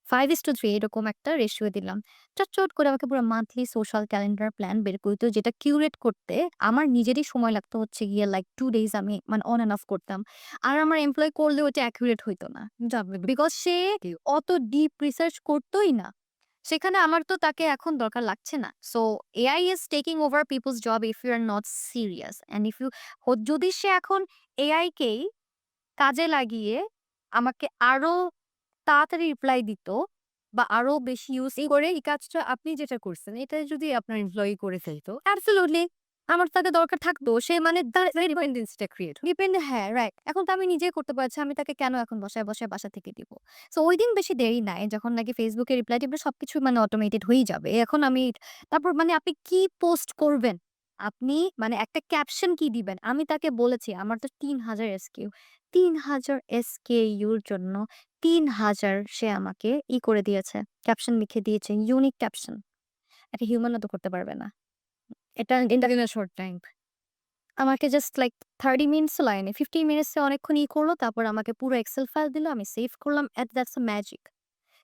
5:3 এরকম একটা রেশিও দিলাম। চট করে আমাকে পুরো মান্থলি সোশ্যাল ক্যালেন্ডার প্ল্যান বের করে দিত যেটা কিউরেট করতে আমার নিজেরই সময় লাগতো হচ্ছে গিয়ে লাইক 2 ডেইজ আমি মানে অন অ্যান্ড অফ করতাম। আর আমার এমপ্লয়ি করলেও ওটা অ্যাকুরেট হইতো না। যাবে বিকজ সে কেউ। অত ডিপ রিসার্চ করতই না। সেখানে আমার তো তাকে এখন দরকার লাগছে না। So AI is taking over people's job if you are not serious and if you যদি সে এখন এআই কেই কাজে লাগিয়ে আমাকে আরো তাড়াতাড়ি রিপ্লাই দিত বা আরো বেশি ইউজ এই করে এই কাজটা আপনি যেটা করছেন, এটা যদি আপনার এমপ্লয়ি করে ফেলতো, অ্যাবসোলিউটলি আমার তাকে দরকার থাকতো। সে মানে ডিপেন্ডেন্সটা ক্রিয়েট হয়। ডিপেন্ড হ্যাঁ, রাইট। এখন তো আমি নিজেই করতে পারছি। আমি তাকে কেন এখন বসায় বাসা থেকে দিব? সো ঐদিন বেশি দেরি নাই। যখন নাকি Facebook এ রিপ্লাই দিবে সবকিছু মানে অটোমেটেড হয়েই যাবে। এখন আমি তারপর মানে আপনি কি পোস্ট করবেন? আপনি মানে একটা ক্যাপশন কি দিবেন? আমি তাকে বলেছি আমার তো ৩,০০০ এসকিউ। ৩,০০০ এসকেইউর জন্য ৩,০০০ সে আমাকে করে দিয়েছে। ক্যাপশন লিখে দিয়েছে। Unique caption. একটা হিউম্যানও তো করতে পারবে না। এটা এটা উইদিন আ শর্ট টাইম। আমাকে জাস্ট লাইক 30 মিনিটসও লাগেনি। 15 মিনিটস এ অনেকক্ষণ করল। তারপর আমাকে পুরো এক্সেল ফাইল দিল। আমি সেভ করলাম। That's a magic.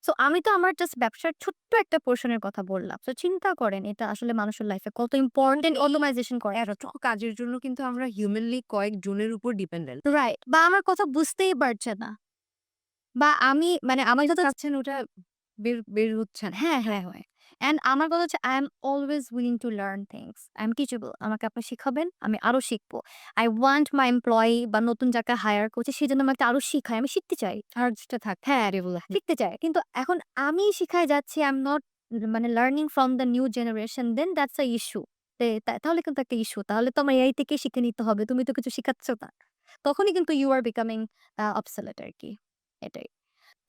সো আমি তো আমার জাস্ট ব্যবসার ছোট্ট একটা পোরশন এর কথা বললাম। সো চিন্তা করেন এটা আসলে মানুষের লাইফে কত ইম্পোর্টেন্ট অটোমাইজেশন করে একটা। এতটুকু কাজের জন্য কিন্তু আমরা হিউম্যানলি কয়েকজনের উপর ডিপেন্ডেন্ট। রাইট বা আমার কথা বুঝতেই পারছে না। বা আমি মানে আমার যত চাচ্ছেন ওটা বের বের হচ্ছে না। হ্যাঁ, হ্যাঁ, হ্যাঁ। অ্যান্ড আমার কথা হচ্ছে I am always willing to learn things. I am teachable. আমাকে আপনি শিখাবেন, আমি আরো শিখবো। I want my employee বা নতুন যাকে হায়ার করছি সে যেন আমাকে আরো শিখায়। আমি শিখতে চাই। চার্জটা থাক হ্যাঁ, টেবলে। শিখতে চাই। কিন্তু এখন আমি শিখায় যাচ্ছি I am not মানে learning from the new generation then that's a issue. তাহলে কিন্তু একটা ইস্যু। তাহলে তো আমার এআই থেকে শিখে নিতে হবে। তুমি তো কিছু শিখাচ্ছ না। তখনই কিন্তু you are becoming obsolete আরকি। এটাই।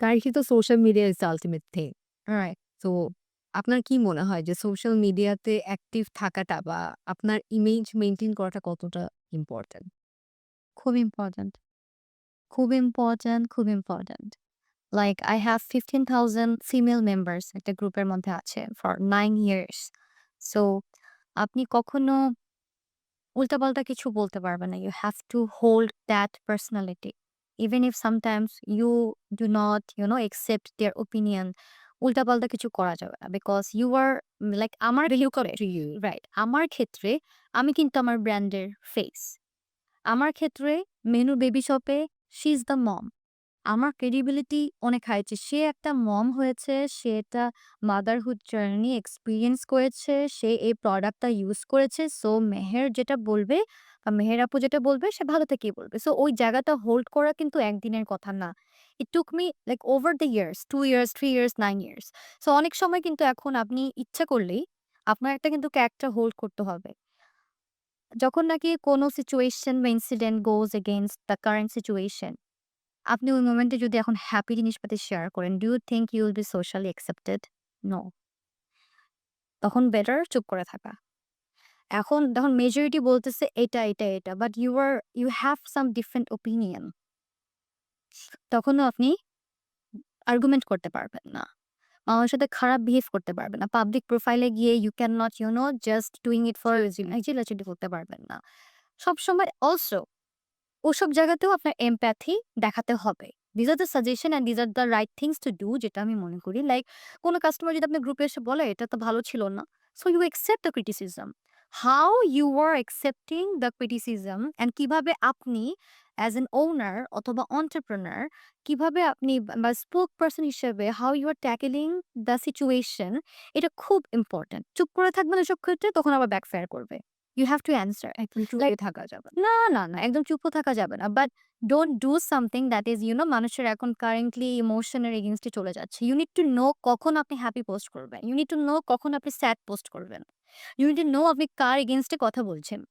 কারণ কি তো social media is the ultimate thing. Right. তো আপনার কি মনে হয় যে সোশ্যাল মিডিয়াতে অ্যাক্টিভ থাকাটা বা আপনার ইমেজ মেইনটেইন করাটা কতটা ইম্পোর্টেন্ট? খুব ইম্পোর্টেন্ট। খুব ইম্পোর্টেন্ট, খুব important. Like I have 15,000 female members একটা গ্রুপের মধ্যে আছে ফর 9 ইয়ার্স। সো আপনি কখনো উল্টাপাল্টা কিছু বলতে পারবেন না। You have to hold that personality. Even if sometimes you do not, accept their opinion, উল্টাপাল্টা কিছু করা যাবে না। বিকজ you are লাইক আমার They look up ক্ষেত্রে to you. রাইট, আমার ক্ষেত্রে আমি কিন্তু আমার ব্র্যান্ডের ফেস। আমার ক্ষেত্রে মেনু বেবি শপে শি ইজ দ্য মম। আমার ক্রেডিবিলিটি অনেক হাইছে। সে একটা মম হয়েছে, সে এটা মাদারহুড জার্নি এক্সপেরিয়েন্স করেছে, সে এই প্রোডাক্টটা ইউজ করেছে। সো মেহের যেটা বলবে বা মেহের আপু যেটা বলবে সে ভালো থেকেই বলবে। সো ওই জায়গাটা হোল্ড করা কিন্তু একদিনের কথা না। It took me like over the years, 2 years, 3 years, 9 years. So অনেক সময় কিন্তু এখন আপনি ইচ্ছা করলেই আপনার একটা কিন্তু ক্যারেক্টার হোল্ড করতে হবে। যখন নাকি কোনো সিচুয়েশন বা incident goes against the current situation আপনি ওই মোমেন্টে যদি এখন হ্যাপি জিনিসপাতি শেয়ার করেন, do you think you will be socially accepted? No. তখন বেটার চুপ করে থাকা। এখন দেখুন মেজরিটি বলতেছে এটা। But you have some different opinion. তখনও আপনি আর্গুমেন্ট করতে পারবেন না। মানুষের সাথে খারাপ বিহেভ করতে পারবেন না। পাবলিক প্রোফাইলে গিয়ে you can not just doing it for চিল্লাচিল্লি করতে পারবেন না। সবসময় অলসো ওসব জায়গাতেও আপনার এমপ্যাথি দেখাতে হবে। These are the suggestion and these are the right things to do যেটা আমি মনে করি। লাইক কোন কাস্টমার যদি আপনার গ্রুপে এসে বলে এটা তো ভালো ছিল না। So you accept the criticism. How you are accepting the criticism and কিভাবে আপনি অ্যাজ অ্যান ওনার অথবা এন্টারপ্রেনার কিভাবে আপনি বা স্পোক পারসন হিসেবে how you are tackling the situation এটা খুব ইম্পোর্টেন্ট। চুপ করে থাকবেন এসব ক্ষেত্রে তখন আবার ব্যাকফায়ার করবে। You have to answer. একদম লাইক চুপে থাকা যাবে না। না, একদম চুপও থাকা যাবে না। But don't do something that is মানুষের এখন কারেন্টলি ইমোশন এর এগেইনস্ট এ চলে যাচ্ছে। ইউ নিড টু নো কখন আপনি হ্যাপি পোস্ট করবেন। ইউ নিড টু নো কখন আপনি স্যাড পোস্ট করবেন। ইউ নিড টু নো আপনি কার এগেইনস্ট এ কথা বলছেন।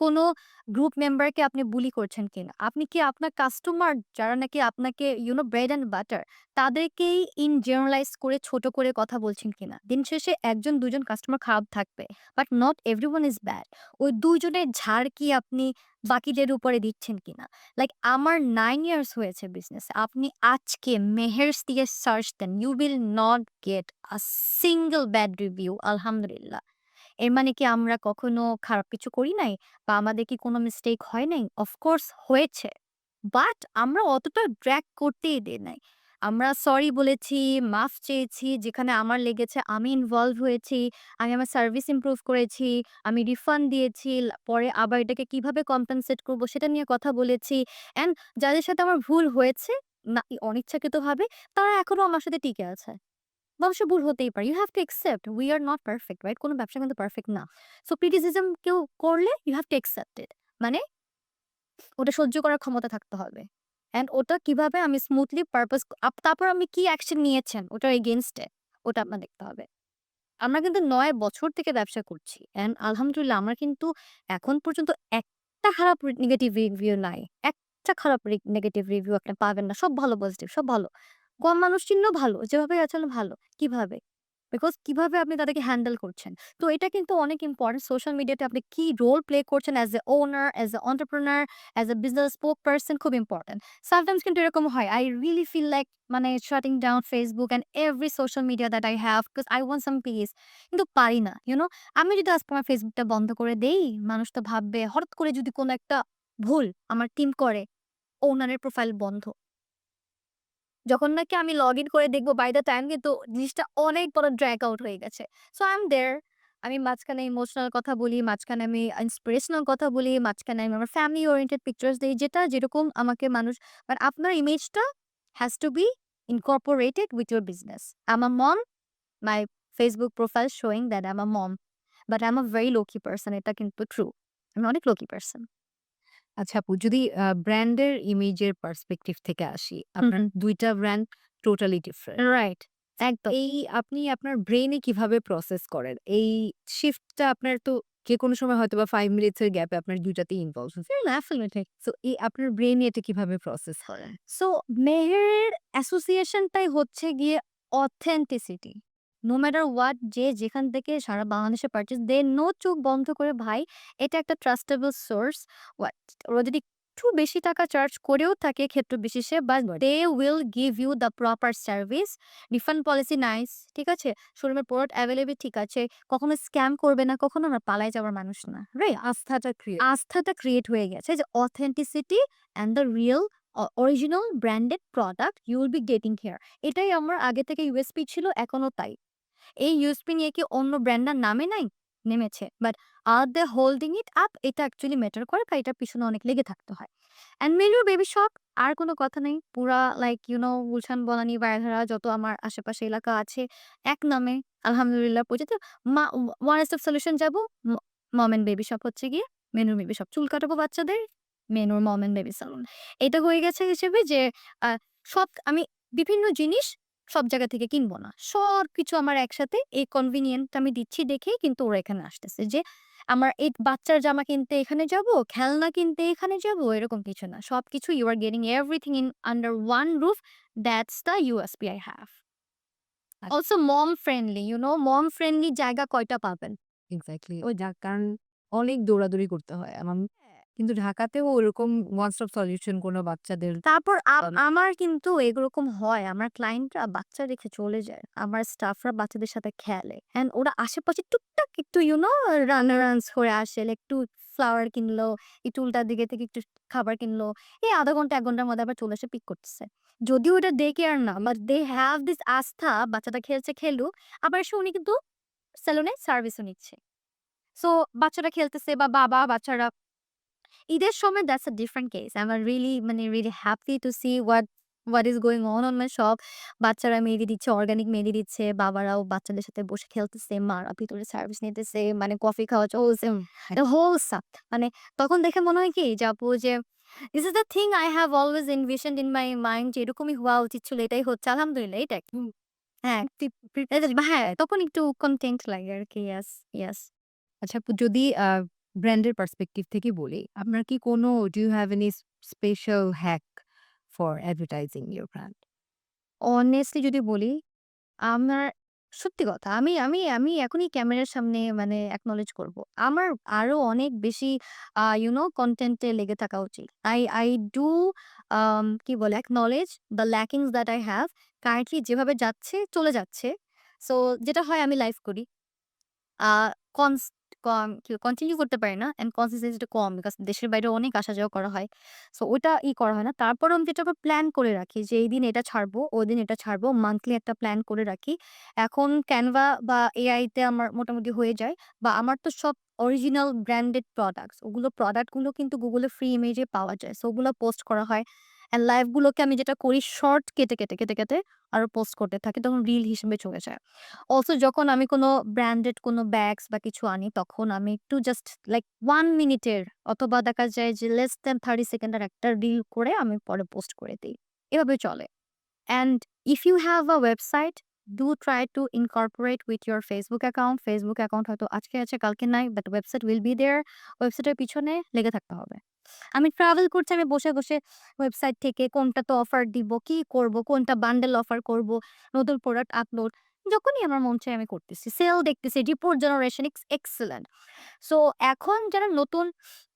কোনো গ্রুপ মেম্বারকে আপনি বুলি করছেন কিনা? আপনি কি আপনার কাস্টমার যারা নাকি আপনাকে ব্রেড অ্যান্ড বাটার তাদেরকেই জেনারেলাইজ করে ছোট করে কথা বলছেন কিনা? দিন শেষে ১ জন ২ জন কাস্টমার খারাপ থাকবে। But not everyone is bad. ওই ২ জনের ঝাড় কি আপনি বাকিদের উপরে দিচ্ছেন কিনা? লাইক আমার 9 ইয়ার্স হয়েছে বিজনেসে। আপনি আজকে মেহেরস দিয়ে সার্চ দেন। You will not get a single bad review আলহামদুলিল্লাহ। এর মানে কি আমরা কখনো খারাপ কিছু করি নাই? বা আমাদের কি কোনো মিস্টেক হয় নাই? অফকোর্স হয়েছে। বাট আমরা অতটা ড্র্যাগ করতেই দেই নাই। আমরা সরি বলেছি, মাফ চেয়েছি, যেখানে আমার লেগেছে আমি ইনভলভ হয়েছি, আমি আমার সার্ভিস ইমপ্রুভ করেছি, আমি রিফান্ড দিয়েছি, পরে আবার এটাকে কিভাবে কম্পেনসেট করব সেটা নিয়ে কথা বলেছি। অ্যান্ড যাদের সাথে আমার ভুল হয়েছে না অনিচ্ছাকৃতভাবে তারা এখনো আমার সাথে টিকে আছে। মানুষের ভুল হতেই পারে। You have to accept we are not perfect, right? কোন ব্যবসা কিন্তু পারফেক্ট না। সো ক্রিটিসিজম কেউ করলে you have to accept it. মানে ওটা সহ্য করার ক্ষমতা থাকতে হবে। অ্যান্ড ওটা কিভাবে আমি স্মুথলি পারপাস তারপর আমি কি অ্যাকশন নিয়েছেন ওটার এগেইনস্ট এ, ওটা আপনার দেখতে হবে। আমরা কিন্তু ৯ বছর থেকে ব্যবসা করছি। অ্যান্ড আলহামদুলিল্লাহ আমরা কিন্তু এখন পর্যন্ত একটা খারাপ নেগেটিভ রিভিউ নাই। একটা খারাপ নেগেটিভ রিভিউ আপনি পাবেন না। সব ভালো পজিটিভ, সব ভালো। কম মানুষ চিনলেও ভালো। যেভাবে আছেন ভালো। কিভাবে? বিকজ কিভাবে আপনি তাদেরকে হ্যান্ডেল করছেন। তো এটা কিন্তু অনেক ইম্পোর্টেন্ট। সোশ্যাল মিডিয়াতে আপনি কি রোল প্লে করছেন as a owner, as a entrepreneur, as a business spoke person খুব ইম্পোর্টেন্ট। সামটাইমস কিন্তু এরকম হয়। I really feel like মানে shutting down Facebook and every social media that I have because I want some peace. কিন্তু পারি না। আমি যদি আজকে আমার ফেসবুকটা বন্ধ করে দেই, মানুষ তো ভাববে হঠাৎ করে যদি কোনো একটা ভুল আমার টিম করে, ওনারের প্রোফাইল বন্ধ। যখন নাকি আমি লগইন করে দেখব বাই দ্য টাইম কিন্তু জিনিসটা অনেক বড় ড্রাগ আউট হয়ে গেছে। So I am there. আমি মাঝখানে ইমোশনাল কথা বলি, মাঝখানে আমি ইন্সপিরেশনাল কথা বলি, মাঝখানে আমি আমার ফ্যামিলি ওরিয়েন্টেড পিকচার্স দেই যেটা যেরকম আমাকে মানুষ বাট আপনার ইমেজটা has to be incorporated with your business. I am a mom, my Facebook profile showing that I'm a mom, but I'm a very low-key person. এটা কিন্তু ট্রু। আমি অনেক low-key person. আচ্ছা আপু, যদি ব্র্যান্ডের ইমেজের পার্সপেক্টিভ থেকে আসি, হুম, আপনার ২ টা ব্র্যান্ড টোটালি ডিফারেন্ট। রাইট। একদম। এই আপনি আপনার ব্রেইনে কিভাবে প্রসেস করেন? এই শিফটটা আপনার তো যেকোনো সময় হয়তোবা ৫ মিনিটস এর গ্যাপে আপনার ২ টাতেই ইনভলভ হচ্ছেন। Absolutely. সো এই আপনার ব্রেইনে এটা কিভাবে প্রসেস করেন? সো মেহেরের অ্যাসোসিয়েশনটাই হচ্ছে গিয়ে অথেন্টিসিটি। নো ম্যাটার হোয়াট যে যেখান থেকে সারা বাংলাদেশে পারচেজ দে নো চোখ বন্ধ করে ভাই এটা একটা ট্রাস্টেবল সোর্স। হোয়াট ওরা যদি একটু বেশি টাকা চার্জ করেও থাকে ক্ষেত্র বিশেষে but they will give you the proper service. Refund policy nice, ঠিক আছে? শোরুমের প্রোডাক্ট অ্যাভেলেবল ঠিক আছে। কখনো স্ক্যাম করবে না, কখনো আমরা পালায় যাওয়ার মানুষ না। রাইট? আস্থাটা ক্রিয়েট। আস্থাটা ক্রিয়েট হয়ে গেছে যে authenticity and the real original branded product you will be getting here. এটাই আমার আগে থেকে ইউএসপি ছিল, এখনো তাই। এই ইউএসপি নিয়ে কি অন্য ব্র্যান্ডার নামে নাই? নেমেছে। But are they holding it up এটা অ্যাকচুয়ালি ম্যাটার করে বা এটার পিছনে অনেক লেগে থাকতে হয়। অ্যান্ড মেরিও বেবি শপ আর কোনো কথা নেই। পুরা লাইক গুলশান, বনানী, বায়ধারা যত আমার আশেপাশে এলাকা আছে এক নামে আলহামদুলিল্লাহ পরিচিত। ওয়ান স্টপ সলিউশন যাবো, মম অ্যান্ড বেবি শপ হচ্ছে গিয়ে মেনুর বেবি শপ। চুল কাটাবো বাচ্চাদের, মেনুর মম অ্যান্ড বেবি সালুন। এটা হয়ে গেছে হিসেবে যে আ সব আমি বিভিন্ন জিনিস সব জায়গা থেকে কিনবো না। সবকিছু আমার একসাথে এই কনভিনিয়েন্ট আমি দিচ্ছি দেখেই কিন্তু ওরা এখানে আসতেছে যে আমার এই বাচ্চার জামা কিনতে এখানে যাবো, খেলনা কিনতে এখানে যাবো, এরকম কিছু না। সবকিছু you are getting everything in under one roof. That's the USP I have. Also mom friendly, mom friendly জায়গা কয়টা পাবেন? এক্সাক্টলি। ওই কারণ অনেক দৌড়াদৌড়ি করতে হয়। কিন্তু ঢাকাতেও ওরকম ওয়ান স্টপ সলিউশন কোনো বাচ্চাদের তারপর আম আমার কিন্তু এরকম হয়, আমার ক্লায়েন্টরা বাচ্চা রেখে চলে যায়। আমার স্টাফরা বাচ্চাদের সাথে খেলে। অ্যান্ড ওরা আশেপাশে টুকটাক একটু রানারান্স করে আসে। লাইক একটু ফ্লাওয়ার কিনলো, একটু উল্টা দিকে থেকে একটু খাবার কিনলো। এই ০.৫ ঘন্টা ১ ঘন্টার মধ্যে আবার চলে এসে পিক করতেছে। যদিও এটা ডে কেয়ার না, বাট দে হ্যাভ দিস আস্থা বাচ্চাটা খেলছে খেলুক। আবার এসে উনি কিন্তু সেলুনে সার্ভিসও নিচ্ছে। সো বাচ্চারা খেলতেছে বা বাবা বাচ্চারা ঈদের সময় that's a different case. I'm a really মানে really happy to see what is going on my shop. বাচ্চারা মেহেদি দিচ্ছে, অর্গানিক মেহেদি দিচ্ছে। বাবারাও বাচ্চাদের সাথে বসে খেলতেছে। মারা ভিতরে সার্ভিস নিতেছে। মানে কফি খাওয়া চলছে। the whole stuff মানে তখন দেখে মনে হয় কি যে আপু যে this is the thing I have always envisioned in my mind যে এরকমই হওয়া উচিত ছিল। এটাই হচ্ছে। আলহামদুলিল্লাহ এটাই। হ্যাঁ, হ্যাঁ, তখন একটু কনটেন্ট লাগে আরকি। Yes, yes. আচ্ছা আপু, যদি ব্র্যান্ডের পার্সপেক্টিভ থেকে বলি, আপনার কি কোনো do you have any special hack for advertising your brand? Honestly যদি বলি আমার সত্যি কথা। আমি আমি আমি এখনই ক্যামেরার সামনে মানে acknowledge করব। আমার আরো অনেক বেশি কনটেন্ট এ লেগে থাকা উচিত। I do কি বলে acknowledge the lackings that I have currently যেভাবে যাচ্ছে, চলে যাচ্ছে। সো যেটা হয় আমি লাইভ করি। আ কনস কম কন্টিনিউ করতে পারি না অ্যান্ড কনসিস্টেন্সি টা কম বিকজ দেশের বাইরে অনেক আসা যাওয়া করা হয়। সো ওটা করা হয় না। তারপরেও আমি যেটা প্ল্যান করে রাখি যে এইদিন এটা ছাড়বো, ওইদিন এটা ছাড়বো। মান্থলি একটা প্ল্যান করে রাখি। এখন Canva বা AI তে আমার মোটামুটি হয়ে যায় বা আমার তো সব অরিজিনাল ব্র্যান্ডেড প্রোডাক্টস। ওগুলো প্রোডাক্ট গুলো কিন্তু Google এ ফ্রি ইমেজে পাওয়া যায়। সো ওগুলো পোস্ট করা হয়। অ্যান্ড লাইভগুলোকে আমি যেটা করি শর্ট কেটে আরো পোস্ট করতে থাকি। তখন রিল হিসেবে চলে যায়। অলসো যখন আমি কোনো ব্র্যান্ডেড কোনো ব্যাগস বা কিছু আনি তখন আমি একটু জাস্ট লাইক 1 মিনিটের অথবা দেখা যায় যে লেস দ্যান 30 সেকেন্ডের একটা রিল করে আমি পরে পোস্ট করে দেই। এভাবে চলে। And if you have a website, do try to incorporate with your Facebook account. Facebook account হয়তো আজকে আছে কালকে নাই, but website will be there. ওয়েবসাইটের পিছনে লেগে থাকতে হবে। আমি ট্রাভেল করছি, আমি বসে ওয়েবসাইট থেকে কোনটাতে অফার দিব, কি করব, কোনটা বান্ডেল অফার করব, নতুন প্রোডাক্ট আপলোড। যখনই আমার মন চায় আমি করতেছি। সেল দেখতেছি, রিপোর্ট জেনারেশন এক্সেলেন্ট। সো এখন যারা নতুন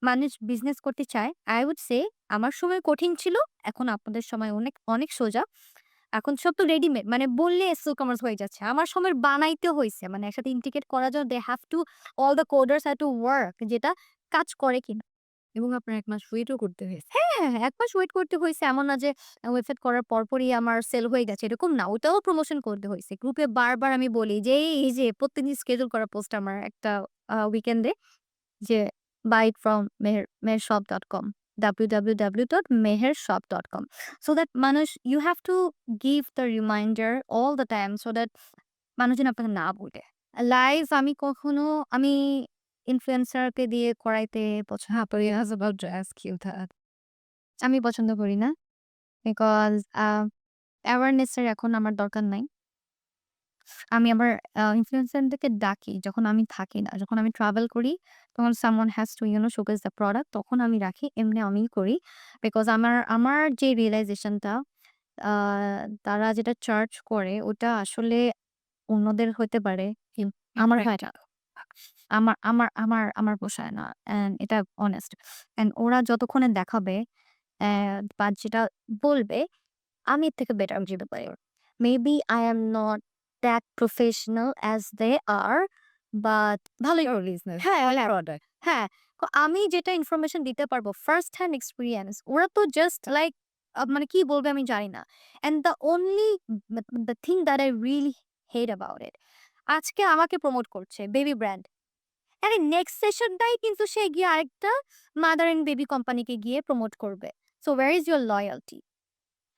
মানুষ বিজনেস করতে চায়, I would say আমার সময় কঠিন ছিল। এখন আপনাদের সময় অনেক সোজা। এখন সব তো রেডিমেড মানে বললে এসও কমার্স হয়ে যাচ্ছে। আমার সময় বানাইতে হইছে। মানে একসাথে ইন্টিগ্রেট করার জন্য they have to all the coders have to work যেটা কাজ করে কিনা। এবং আপনার ১ মাস ওয়েটও করতে হয়েছে। হ্যাঁ, ১ মাস ওয়েট করতে হইছে। এমন না যে ওয়েবসাইট করার পরপরই আমার সেল হয়ে গেছে, এরকম না। ওটাও প্রমোশন করতে হইছে। গ্রুপে বারবার আমি বলি যে, এই যে প্রত্যেকদিন শিডিউল করা পোস্ট আমার একটা উইকেন্ডে যে buy it from mehershop.com www.mehershop.com so that মানুষ you have to give the reminder all the time so that মানুষ যেন আপনাকে না ভুলে। লাইভ আমি ইনফ্লুয়েন্সারকে দিয়ে করাইতে পছন্দ করি I was about to ask you that. আমি পছন্দ করি না। বিকজ অ্যাওয়ারনেস এর এখন আমার দরকার নাই। আমি আমার ইনফ্লুয়েন্সারদেরকে ডাকি যখন আমি থাকি না। যখন আমি ট্রাভেল করি তখন someone has to showcase the product তখন আমি রাখি। এমনি আমিই করি। বিকজ আমার যে রিয়ালাইজেশন টা আ তারা যেটা চার্জ করে ওটা আসলে অন্যদের হইতে পারে। আমার হয় না। আমার পোষায় না। অ্যান্ড এটা অনেস্ট। অ্যান্ড ওরা যতক্ষণে দেখাবে বা যেটা বলবে আমি এর থেকে বেটার দিতে পারি। Maybe I am not that professional as they are but ভালোই Your business, হ্যাঁ, your হ্যাঁ, product. হ্যাঁ। আমি যেটা ইনফরমেশন দিতে পারবো ফার্স্ট হ্যান্ড এক্সপেরিয়েন্স ওরা তো জাস্ট লাইক মানে কি বলবে আমি জানি না। And the thing that I really hate about it আজকে আমাকে প্রমোট করছে বেবি ব্র্যান্ড। আরে নেক্সট সেশনটাই কিন্তু সে গিয়ে আরেকটা মাদার এন্ড বেবি কোম্পানিকে গিয়ে প্রমোট করবে। So where is your loyalty?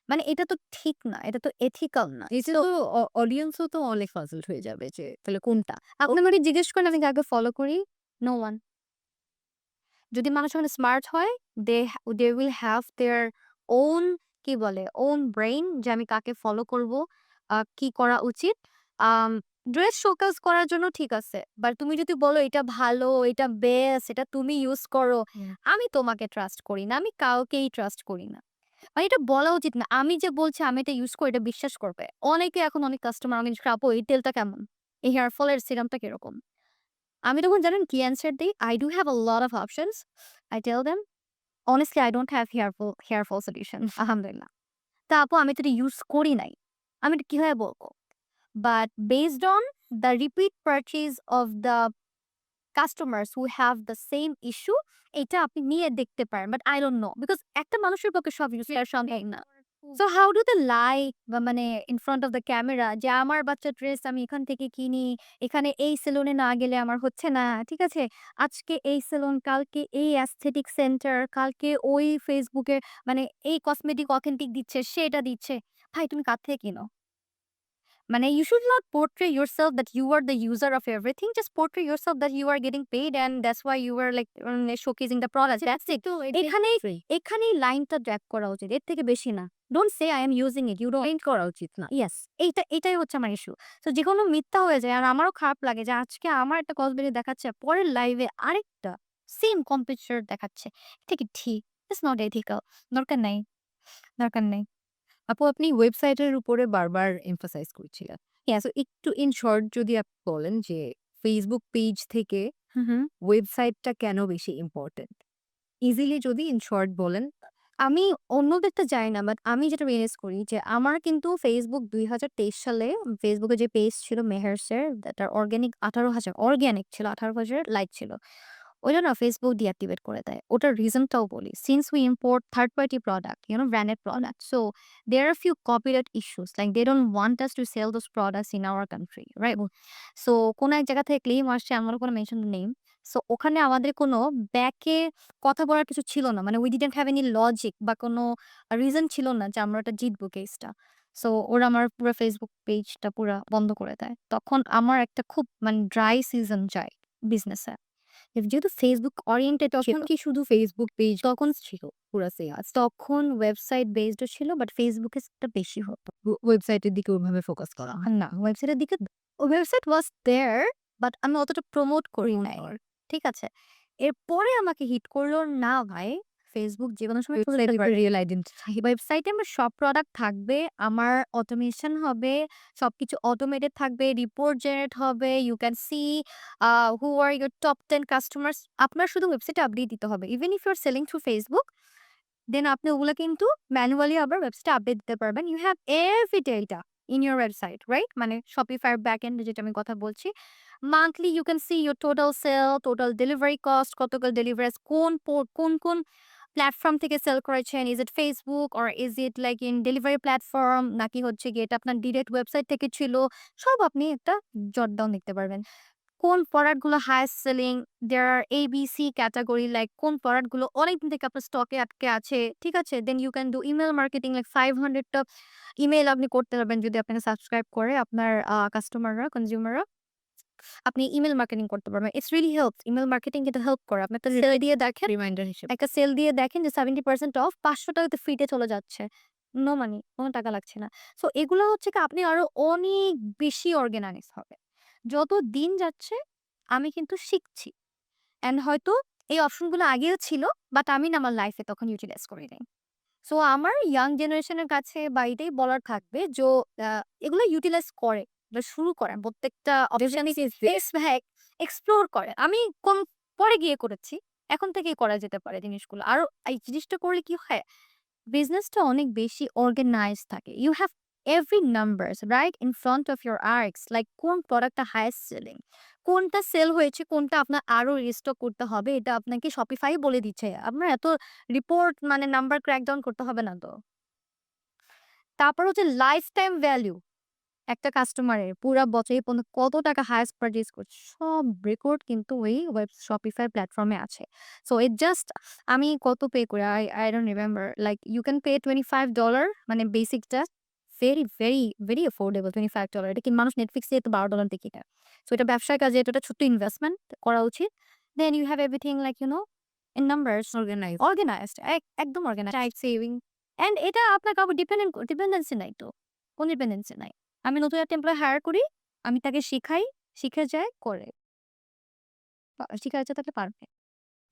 মানে এটা তো ঠিক না। এটা তো এথিক্যাল না। এতে সো তো অডিয়েন্সও তো অনেক পাজলড হয়ে যাবে যে তাহলে কোনটা? আপনি আমাকে জিজ্ঞেস করেন আমি কাকে ফলো করি? No one. যদি মানুষ ওখানে স্মার্ট হয় they will have their own কি বলে ওন ব্রেইন যে আমি কাকে ফলো করব, কি করা উচিত। আম ড্রেস শোকেস করার জন্য ঠিক আছে। বাট তুমি যদি বলো এটা ভালো, এটা বেস্ট, এটা তুমি ইউজ করো, হুম। আমি তোমাকে ট্রাস্ট করি না। আমি কাউকেই ট্রাস্ট করি না। মানে এটা বলা উচিত না। আমি যে বলছি আমি এটা ইউজ করি এটা বিশ্বাস করবে। অনেকে এখন অনেক কাস্টমার আমাকে জিজ্ঞেস করে, "আপু এই তেলটা কেমন? এই হেয়ার ফল এর সিরামটা কিরকম?" আমি তখন জানেন কি অ্যান্সার দেই? I do have a lot of options. I tell them, "Honestly, I don't have hair fall solution আলহামদুলিল্লাহ।" তা আপু আমি তো এটা ইউজ করি নাই। আমি এটা কিভাবে বলব? But based on the repeat purchase of the customers who have the same issue, এটা আপনি নিয়ে দেখতে পারেন। But I don't know because একটা মানুষের পক্ষে সব ইউজ করা সম্ভব না। So how do they lie বা মানে in front of the camera যে আমার বাচ্চার ড্রেস আমি এখান থেকে কিনি, এখানে এই সেলুনে না গেলে আমার হচ্ছে না। ঠিক আছে? আজকে এই সেলুন, কালকে এই aesthetic সেন্টার, কালকে ওই Facebook এ মানে এই কসমেটিক অথেন্টিক দিচ্ছে, সেটা দিচ্ছে। ভাই তুমি কার থেকে কিনো? মানে you should not portray yourself that you are the user of everything. Just portray yourself that you are getting paid and that's why you are like showcasing the product. That's it. এখানেই এখানেই লাইনটা drag করা উচিত। এর থেকে বেশি না। Don't say I am using it. You don't paint করা উচিত না। Yes, এটাই হচ্ছে আমার ইস্যু। সো যেকোনো মিথ্যা হয়ে যায় আর আমারও খারাপ লাগে যে আজকে আমার একটা কসমেটিক দেখাচ্ছে, পরের লাইভে আরেকটা সেম কম্পিটিটর দেখাচ্ছে। এটা কি ঠিক? It's not ethical. দরকার নাই, দরকার নেই। আপু আপনি ওয়েবসাইটের উপরে বারবার এমফাসাইজ করছিলেন। Yes. তো একটু ইন শর্ট যদি আপনি বলেন যে Facebook পেজ থেকে হুম, হুম। ওয়েবসাইটটা কেন বেশি ইম্পোর্টেন্ট? ইজিলি যদি ইন শর্ট বলেন। আমি অন্যদেরটা জানি না। বাট আমি যেটা রিয়ালাইজ করি যে আমার কিন্তু Facebook ২০২৩ সালে Facebook এ যে পেজ ছিল মেহেরস এর তার অর্গানিক ১৮,০০০ অর্গানিক ছিল ১৮,০০০ লাইক ছিল। ওইটা না Facebook ডিঅ্যাক্টিভেট করে দেয়। ওটার রিজনটাও বলি। Since we import third party product, branded product, so there are a few copyright issues. Like they don't want us to sell those products in our country, right? So কোনো এক জায়গা থেকে claim আসছে, I'm not gonna mention the name. So ওখানে আমাদের কোনো ব্যাকে কথা বলার কিছু ছিল না। মানে we didn't have any logic বা কোনো রিজন ছিল না যে আমরা ওটা জিতবো কেসটা। সো ওরা আমার পুরা Facebook পেজটা পুরা বন্ধ করে দেয়। তখন আমার একটা খুব মানে ড্রাই সিজন যায় বিজনেসে। যেহেতু Facebook ওরিয়েন্টেড ছিল, তখন কি শুধু Facebook পেজ তখন ছিল পুরা সেলস? তখন ওয়েবসাইট বেসড ও ছিল বাট Facebook এর বেশি হতো। ওয়েবসাইটের দিকে ওইভাবে ফোকাস করা হয়। না, ওয়েবসাইটের দিকে ওয়েবসাইট ওয়াজ দেয়ার বাট আমি অতটা প্রমোট করি নাই। ঠিক আছে? এরপরে আমাকে হিট করলো না ভাই, Facebook যেকোনো সময় খুলে ওয়েবসাইট দিতে পারে। Real identity. ওয়েবসাইটে আমার সব প্রোডাক্ট থাকবে, আমার অটোমেশন হবে, সবকিছু অটোমেটেড থাকবে, রিপোর্ট জেনারেট হবে। You can see who are your top 10 customers. আপনার শুধু ওয়েবসাইটে আপডেট দিতে হবে। Even if you are selling through Facebook, then আপনি ওগুলা কিন্তু ম্যানুয়ালি আবার ওয়েবসাইটে আপডেট দিতে পারবেন। You have every data in your website, right? মানে Shopify ব্যাকএন্ড যেটা আমি কথা বলছি। Monthly you can see your total sale, total delivery cost, কতগুলো ডেলিভারিজ কোন প্ল্যাটফর্ম থেকে সেল করেছেন। Is it Facebook or is it like in delivery platform নাকি হচ্ছে গিয়ে এটা আপনার ডিরেক্ট ওয়েবসাইট থেকে ছিল। সব আপনি একটা জট ডাউন দেখতে পারবেন। কোন প্রোডাক্টগুলো হাইয়েস্ট সেলিং, দেয়ার আর ABC ক্যাটেগরি লাইক কোন প্রোডাক্টগুলো অনেকদিন থেকে আপনার স্টকে আটকে আছে। ঠিক আছে? Then you can do email marketing like 500 টা ইমেইল আপনি করতে পারবেন যদি আপনাকে সাবস্ক্রাইব করে আপনার কাস্টমাররা, কনজিউমাররা। আপনি ইমেইল মার্কেটিং করতে পারবেন। It's really helps. Email marketing কিন্তু হেল্প করে। আপনি একটা সেল দিয়ে দেখেন, রিমাইন্ডার হিসেবে। একটা সেল দিয়ে দেখেন যে 70% অফ ৳৫০০ তে ফ্রিতে চলে যাচ্ছে। নো মানি, কোন টাকা লাগছে না। সো এগুলো হচ্ছে কি আপনি আরো অনেক বেশি অর্গানাইজ হবে। যত দিন যাচ্ছে আমি কিন্তু শিখছি। অ্যান্ড হয়তো এই অপশনগুলো আগেও ছিল বাট আমি না আমার লাইফে তখন ইউটিলাইজ করি নাই। সো আমার ইয়াং জেনারেশনের কাছে বা এটাই বলার থাকবে আ এগুলো ইউটিলাইজ করে। এটা শুরু করেন। প্রত্যেকটা অপশন হ্যাঁ, এক্সপ্লোর করেন। আমি পরে গিয়ে করেছি। এখন থেকেই করা যেতে পারে জিনিসগুলো। আর এই জিনিসটা করলে কি হয়? বিজনেসটা অনেক বেশি অর্গানাইজড থাকে। You have every numbers right in front of your eyes like কোন প্রোডাক্টটা হাইয়েস্ট সেলিং, কোনটা সেল হয়েছে, কোনটা আপনার আরো রিস্টক করতে হবে এটা আপনাকে Shopify বলে দিচ্ছে। আপনার এত রিপোর্ট মানে নাম্বার ক্র্যাক ডাউন করতে হবে না তো। তারপর হচ্ছে লাইফ টাইম ভ্যালু। একটা কাস্টমারের পুরা বছরে এই পর্যন্ত কত টাকা হাইয়েস্ট পারচেজ করছে, সব রেকর্ড কিন্তু ওই Shopify প্ল্যাটফর্মে আছে। সো ইট জাস্ট আমি কত পে করি I don't remember like you can pay $25 মানে বেসিকটা ভেরি অ্যাফোর্ডেবল $25 এটা কি মানুষ Netflix এ তো $12 দিয়ে কিনে। সো এটা ব্যবসার কাজে এটা একটা ছোট্ট ইনভেস্টমেন্ট করা উচিত। Then you have everything like in numbers organize. organized একদম organized টাইপ সেভিং এন্ড এটা আপনার কাউকে ডিপেন্ডেন্সি নাই তো। কোন ডিপেন্ডেন্সি নাই। আমি নতুন একটা এমপ্লয়ি হায়ার করি। আমি তাকে শিখাই, শিখে যায়, করে। শিখার ইচ্ছা থাকলে পারবে।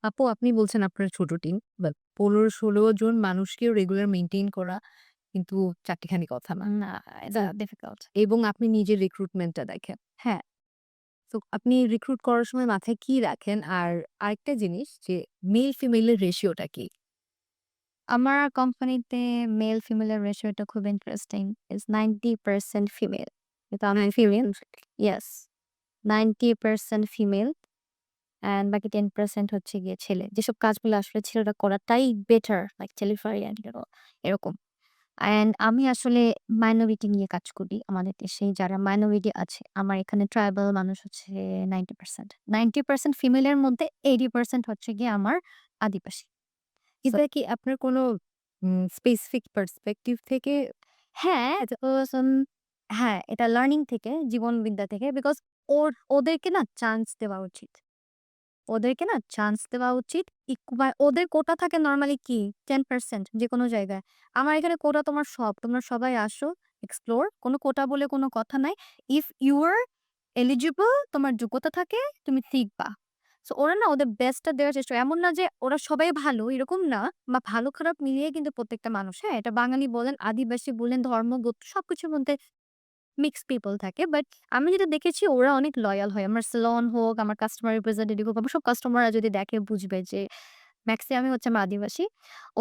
আপু আপনি বলছেন আপনার ছোট টিম। বাট ১৫-১৬ জন মানুষকেও রেগুলার মেইনটেইন করা কিন্তু চারটিখানি কথা না। না, সো এটা ডিফিকাল্ট। এবং আপনি নিজের রিক্রুটমেন্টটা দেখেন। হ্যাঁ, তো আপনি রিক্রুট করার সময় মাথায় কি রাখেন? আর আরেকটা জিনিস যে মেল ফিমেল এর রেশিওটা কি? আমার কোম্পানিতে মেল ফিমেলের রেশিওটা খুব ইন্টারেস্টিং। It's 90% female. কিন্তু আমি ফিমেল। ইয়েস, 90% ফিমেল অ্যান্ড বাকি 10% হচ্ছে গিয়ে ছেলে। যেসব কাজগুলো আসলে ছেলেরা করাটাই বেটার লাইক টেলিফারিয়ান এরকম। অ্যান্ড আমি আসলে মাইনরিটি নিয়ে কাজ করি। আমাদের দেশে যারা মাইনরিটি আছে, আমার এখানে ট্রাইবাল মানুষ হচ্ছে 90%। 90% ফিমেলের মধ্যে 80% হচ্ছে গিয়ে আমার আদিবাসী। সো এটা কি আপনার কোনো স্পেসিফিক পার্সপেক্টিভ থেকে হ্যাঁ, হ্যাঁ, এটা লার্নিং থেকে, জীবনবিদ্যা থেকে বিকজ ওদেরকে না চান্স দেওয়া উচিত। ওদেরকে না চান্স দেওয়া উচিত। ওদের কোটা থাকে নরমালি কি 10% যেকোনো জায়গায়। আমার এখানে কোটা তোমার সব। তোমরা সবাই আসো, এক্সপ্লোর। কোনো কোটা বলে কোনো কথা নাই। ইফ ইউ আর এলিজিবল, তোমার যোগ্যতা থাকে, তুমি শিখবা। সো ওরা না ওদের বেস্টটা দেওয়ার চেষ্টা করে। এমন না যে ওরা সবাই ভালো, এরকম না। বা ভালো খারাপ মিলিয়ে কিন্তু প্রত্যেকটা মানুষ, হ্যাঁ? এটা বাঙালি বলেন, আদিবাসী বলেন, ধর্ম, গোত্র সবকিছুর মধ্যে মিক্সড পিপল থাকে। বাট আমি যেটা দেখেছি ওরা অনেক লয়াল হয়। আমার সেলন হোক, আমার কাস্টমার রিপ্রেজেন্টেটিভ হোক, আমার সব কাস্টমাররা যদি দেখে বুঝবে যে মেক্সিমামই হচ্ছে আমার আদিবাসী।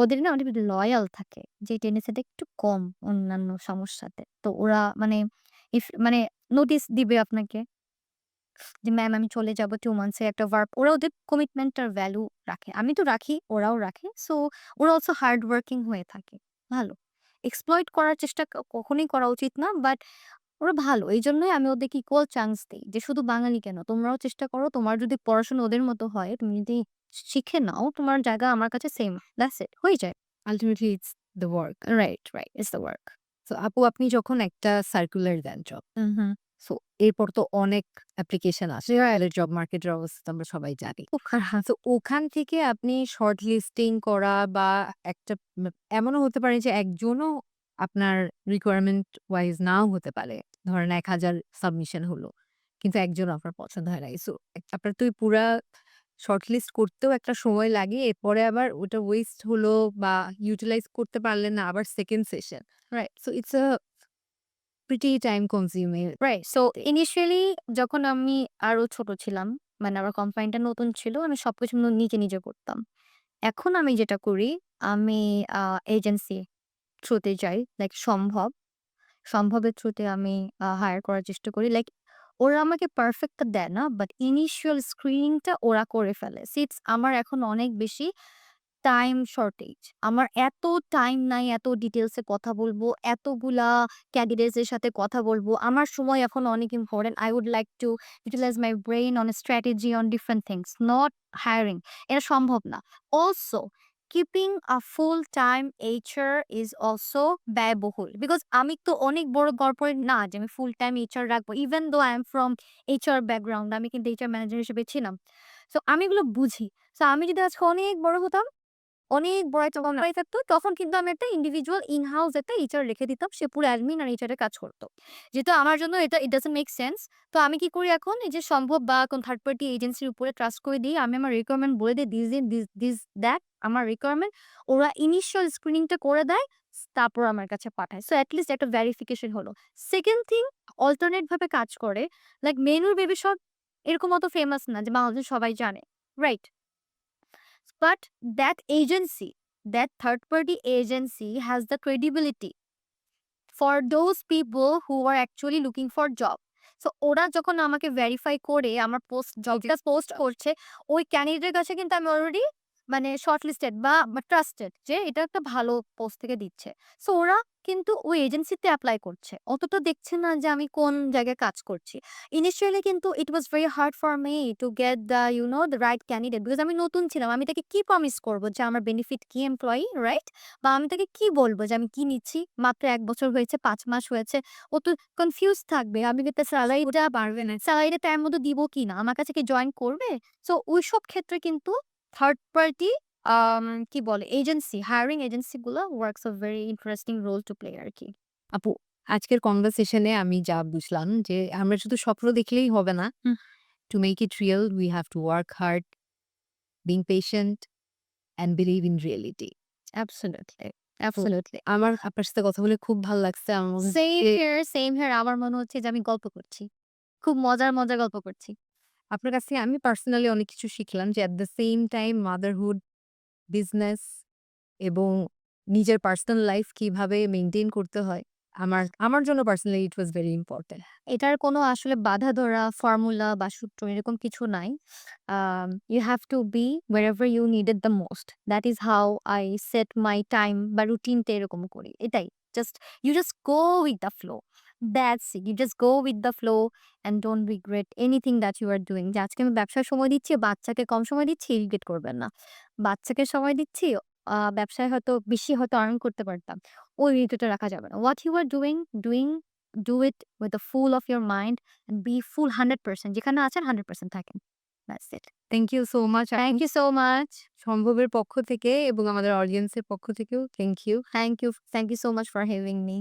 ওদের না অনেক লয়াল থাকে। যে টেন্ডেন্সিটা একটু কম অন্যান্য সমস্যাতে। তো ওরা মানে মানে নোটিস দিবে আপনাকে। যে ম্যাম আমি চলে যাব 2 মান্থস এর একটা ভার্ব। ওরা ওদের কমিটমেন্টটার ভ্যালু রাখে। আমি তো রাখি, ওরাও রাখে। সো ওরা অলসো হার্ড ওয়ার্কিং হয়ে থাকে। ভালো। এক্সপ্লয়েট করার চেষ্টা কখনোই করা উচিত না। বাট ওরা ভালো। এইজন্যই আমি ওদেরকে ইকুয়াল চান্স দেই। যে শুধু বাঙালি কেন? তোমরাও চেষ্টা করো। তোমার যদি পড়াশোনা ওদের মতো হয়, তুমি যদি শিখে নাও, তোমার জায়গা আমার কাছে সেম। That's it. হয়ে যায়। Ultimately it's the work. Right, right. It's the work. So আপু আপনি যখন একটা সার্কুলার দেন জব, হুম, হুম। সো এরপর তো অনেক অ্যাপ্লিকেশন আসে। জব মার্কেটের অবস্থা তো আমরা সবাই জানি। খুব খারাপ। তো ওখান থেকে আপনি শর্ট লিস্টিং করা বা একটা এমনও হতে পারে যে একজনও আপনার রিকোয়ারমেন্ট ওয়াইজ নাও হতে পারে। ধরেন ১,০০০ সাবমিশন হলো। কিন্তু একজনও আপনার পছন্দ হয় নাই। সো আপনার তো ওই পুরা শর্ট লিস্ট করতেও একটা সময় লাগে। এরপরে আবার ওটা ওয়েস্ট হলো বা ইউটিলাইজ করতে পারলেন না আবার second session. Right. So it's a pretty time consuming right. So thing. Initially যখন আমি আরো ছোট ছিলাম, মানে আমার কোম্পানিটা নতুন ছিল, আমি সবকিছু নিজে, নিজে করতাম। এখন আমি যেটা করি, আমি আ এজেন্সি থ্রুতে যাই। লাইক সম্ভবের থ্রুতে আমি হায়ার করার চেষ্টা করি। লাইক ওরা আমাকে পারফেক্টটা দেয় না, বাট ইনিশিয়াল স্ক্রিনিংটা ওরা করে ফেলে। সিটস আমার এখন অনেক বেশি টাইম শর্টেজ। আমার এত টাইম নাই এত ডিটেইলস এ কথা বলবো, এতগুলা ক্যান্ডিডেটস এর সাথে কথা বলবো। আমার সময় এখন অনেক important. I would like to utilize my brain on a strategy on different things, not hiring. এটা সম্ভব না। Also, keeping a full-time HR is also ব্যয়বহুল। বিকজ আমি তো অনেক বড় কর্পোরেট না যে আমি ফুল টাইম HR রাখবো। Even though I am from HR background, আমি কিন্তু HR ম্যানেজার হিসেবে ছিলাম। সো আমি এগুলো বুঝি। সো আমি যদি আজকে অনেক বড় হতাম, অনেক বড় একটা কোম্পানি থাকতো, তখন কিন্তু আমি একটা ইন্ডিভিজুয়াল ইন-হাউস একটা এইচআর রেখে দিতাম। সে পুরো অ্যাডমিন আর এইচআর এর কাজ করত। যেহেতু আমার জন্য এটা ইট ডাজন্ট মেক সেন্স। তো আমি কি করি এখন, এই যে সম্ভব বা কোন থার্ড পার্টি এজেন্সির উপরে ট্রাস্ট করে দিই। আমি আমার রিকোয়ারমেন্ট বলে দেই দিস দ্যাট আমার রিকোয়ারমেন্ট। ওরা ইনিশিয়াল স্ক্রিনিং টা করে দেয়। তারপর আমার কাছে পাঠায়। সো এট লিস্ট একটা ভেরিফিকেশন হলো। সেকেন্ড থিং, অল্টারনেট ভাবে কাজ করে। লাইক মেনুর বেবি শপ এরকম অত ফেমাস না যে বাংলাদেশে সবাই জানে। Right? But that agency, that third party agency has the credibility for those people who are actually looking for job. So ওরা যখন আমাকে ভেরিফাই করে আমার জবটা পোস্ট করছে, ওই ক্যান্ডিডেটের কাছে কিন্তু আমি অলরেডি মানে শর্টলিস্টেড বা ট্রাস্টেড যে এটা একটা ভালো পোস্ট থেকে দিচ্ছে। সো ওরা কিন্তু ওই এজেন্সিতে এপ্লাই করছে। অতটা দেখছে না যে আমি কোন জায়গায় কাজ করছি। ইনিশিয়ালি কিন্তু it was very hard for me to get the right candidate. Because আমি নতুন ছিলাম। আমি তাকে কি প্রমিস করব যে আমার বেনিফিট কি এমপ্লয়ি, রাইট? বা আমি তাকে কি বলব যে আমি কি নিচ্ছি? মাত্র ১ বছর হয়েছে, ৫ মাস হয়েছে। ও তো কনফিউজ থাকবে। আমি কিন্তু স্যালারিটা পারবে না। স্যালারিটা টাইম মতো দিব কিনা? আমার কাছে কি জয়েন করবে? সো ওইসব ক্ষেত্রে কিন্তু থার্ড পার্টি কি বলে এজেন্সি, হায়ারিং এজেন্সি গুলা works a very interesting role to play আরকি। আপু আজকের কনভারসেশনে আমি যা বুঝলাম যে আমরা শুধু স্বপ্ন দেখলেই হবে না। Hmm. To make it real we have to work hard, being patient and believe in reality. Absolutely, তো অ্যাবসোলিউটলি। আমার আপনার সাথে কথা বলে খুব ভালো লাগছে। আমার মনে হচ্ছে সেম যে হিয়ার, সেম হিয়ার। আমার মনে হচ্ছে যে আমি গল্প করছি। খুব মজার, মজার গল্প করছি। আপনার কাছ থেকে আমি পার্সোনালি অনেক কিছু শিখলাম যে at the same time motherhood, business এবং নিজের পার্সোনাল লাইফ কিভাবে মেইনটেইন করতে হয়। আমার জন্য personally it was very important. এটার কোনো আসলে বাঁধা ধরা ফর্মুলা বা সূত্র এরকম কিছু নাই। You have to be wherever you need it the most. That is how I set my time বা রুটিনটা এরকম করি। এটাই। You just go with the flow. That's it. You just go with the flow and don't regret anything that you are doing. যে আজকে আমি ব্যবসায় সময় দিচ্ছি, বাচ্চাকে কম সময় দিচ্ছি, রিগ্রেট করবেন না। বাচ্চাকে সময় দিচ্ছি, ব্যবসায় হয়তো বেশি হয়তো আর্ন করতে পারতাম। ওই ঋতুটা রাখা যাবে না। What you are doing do it with the full of your mind and be full 100%, যেখানে আছেন 100% থাকেন। That's it. Thank you so much. Thank you so much. সম্ভবের পক্ষ থেকে এবং আমাদের অডিয়েন্সের পক্ষ থেকেও thank you. Thank you so much for having me.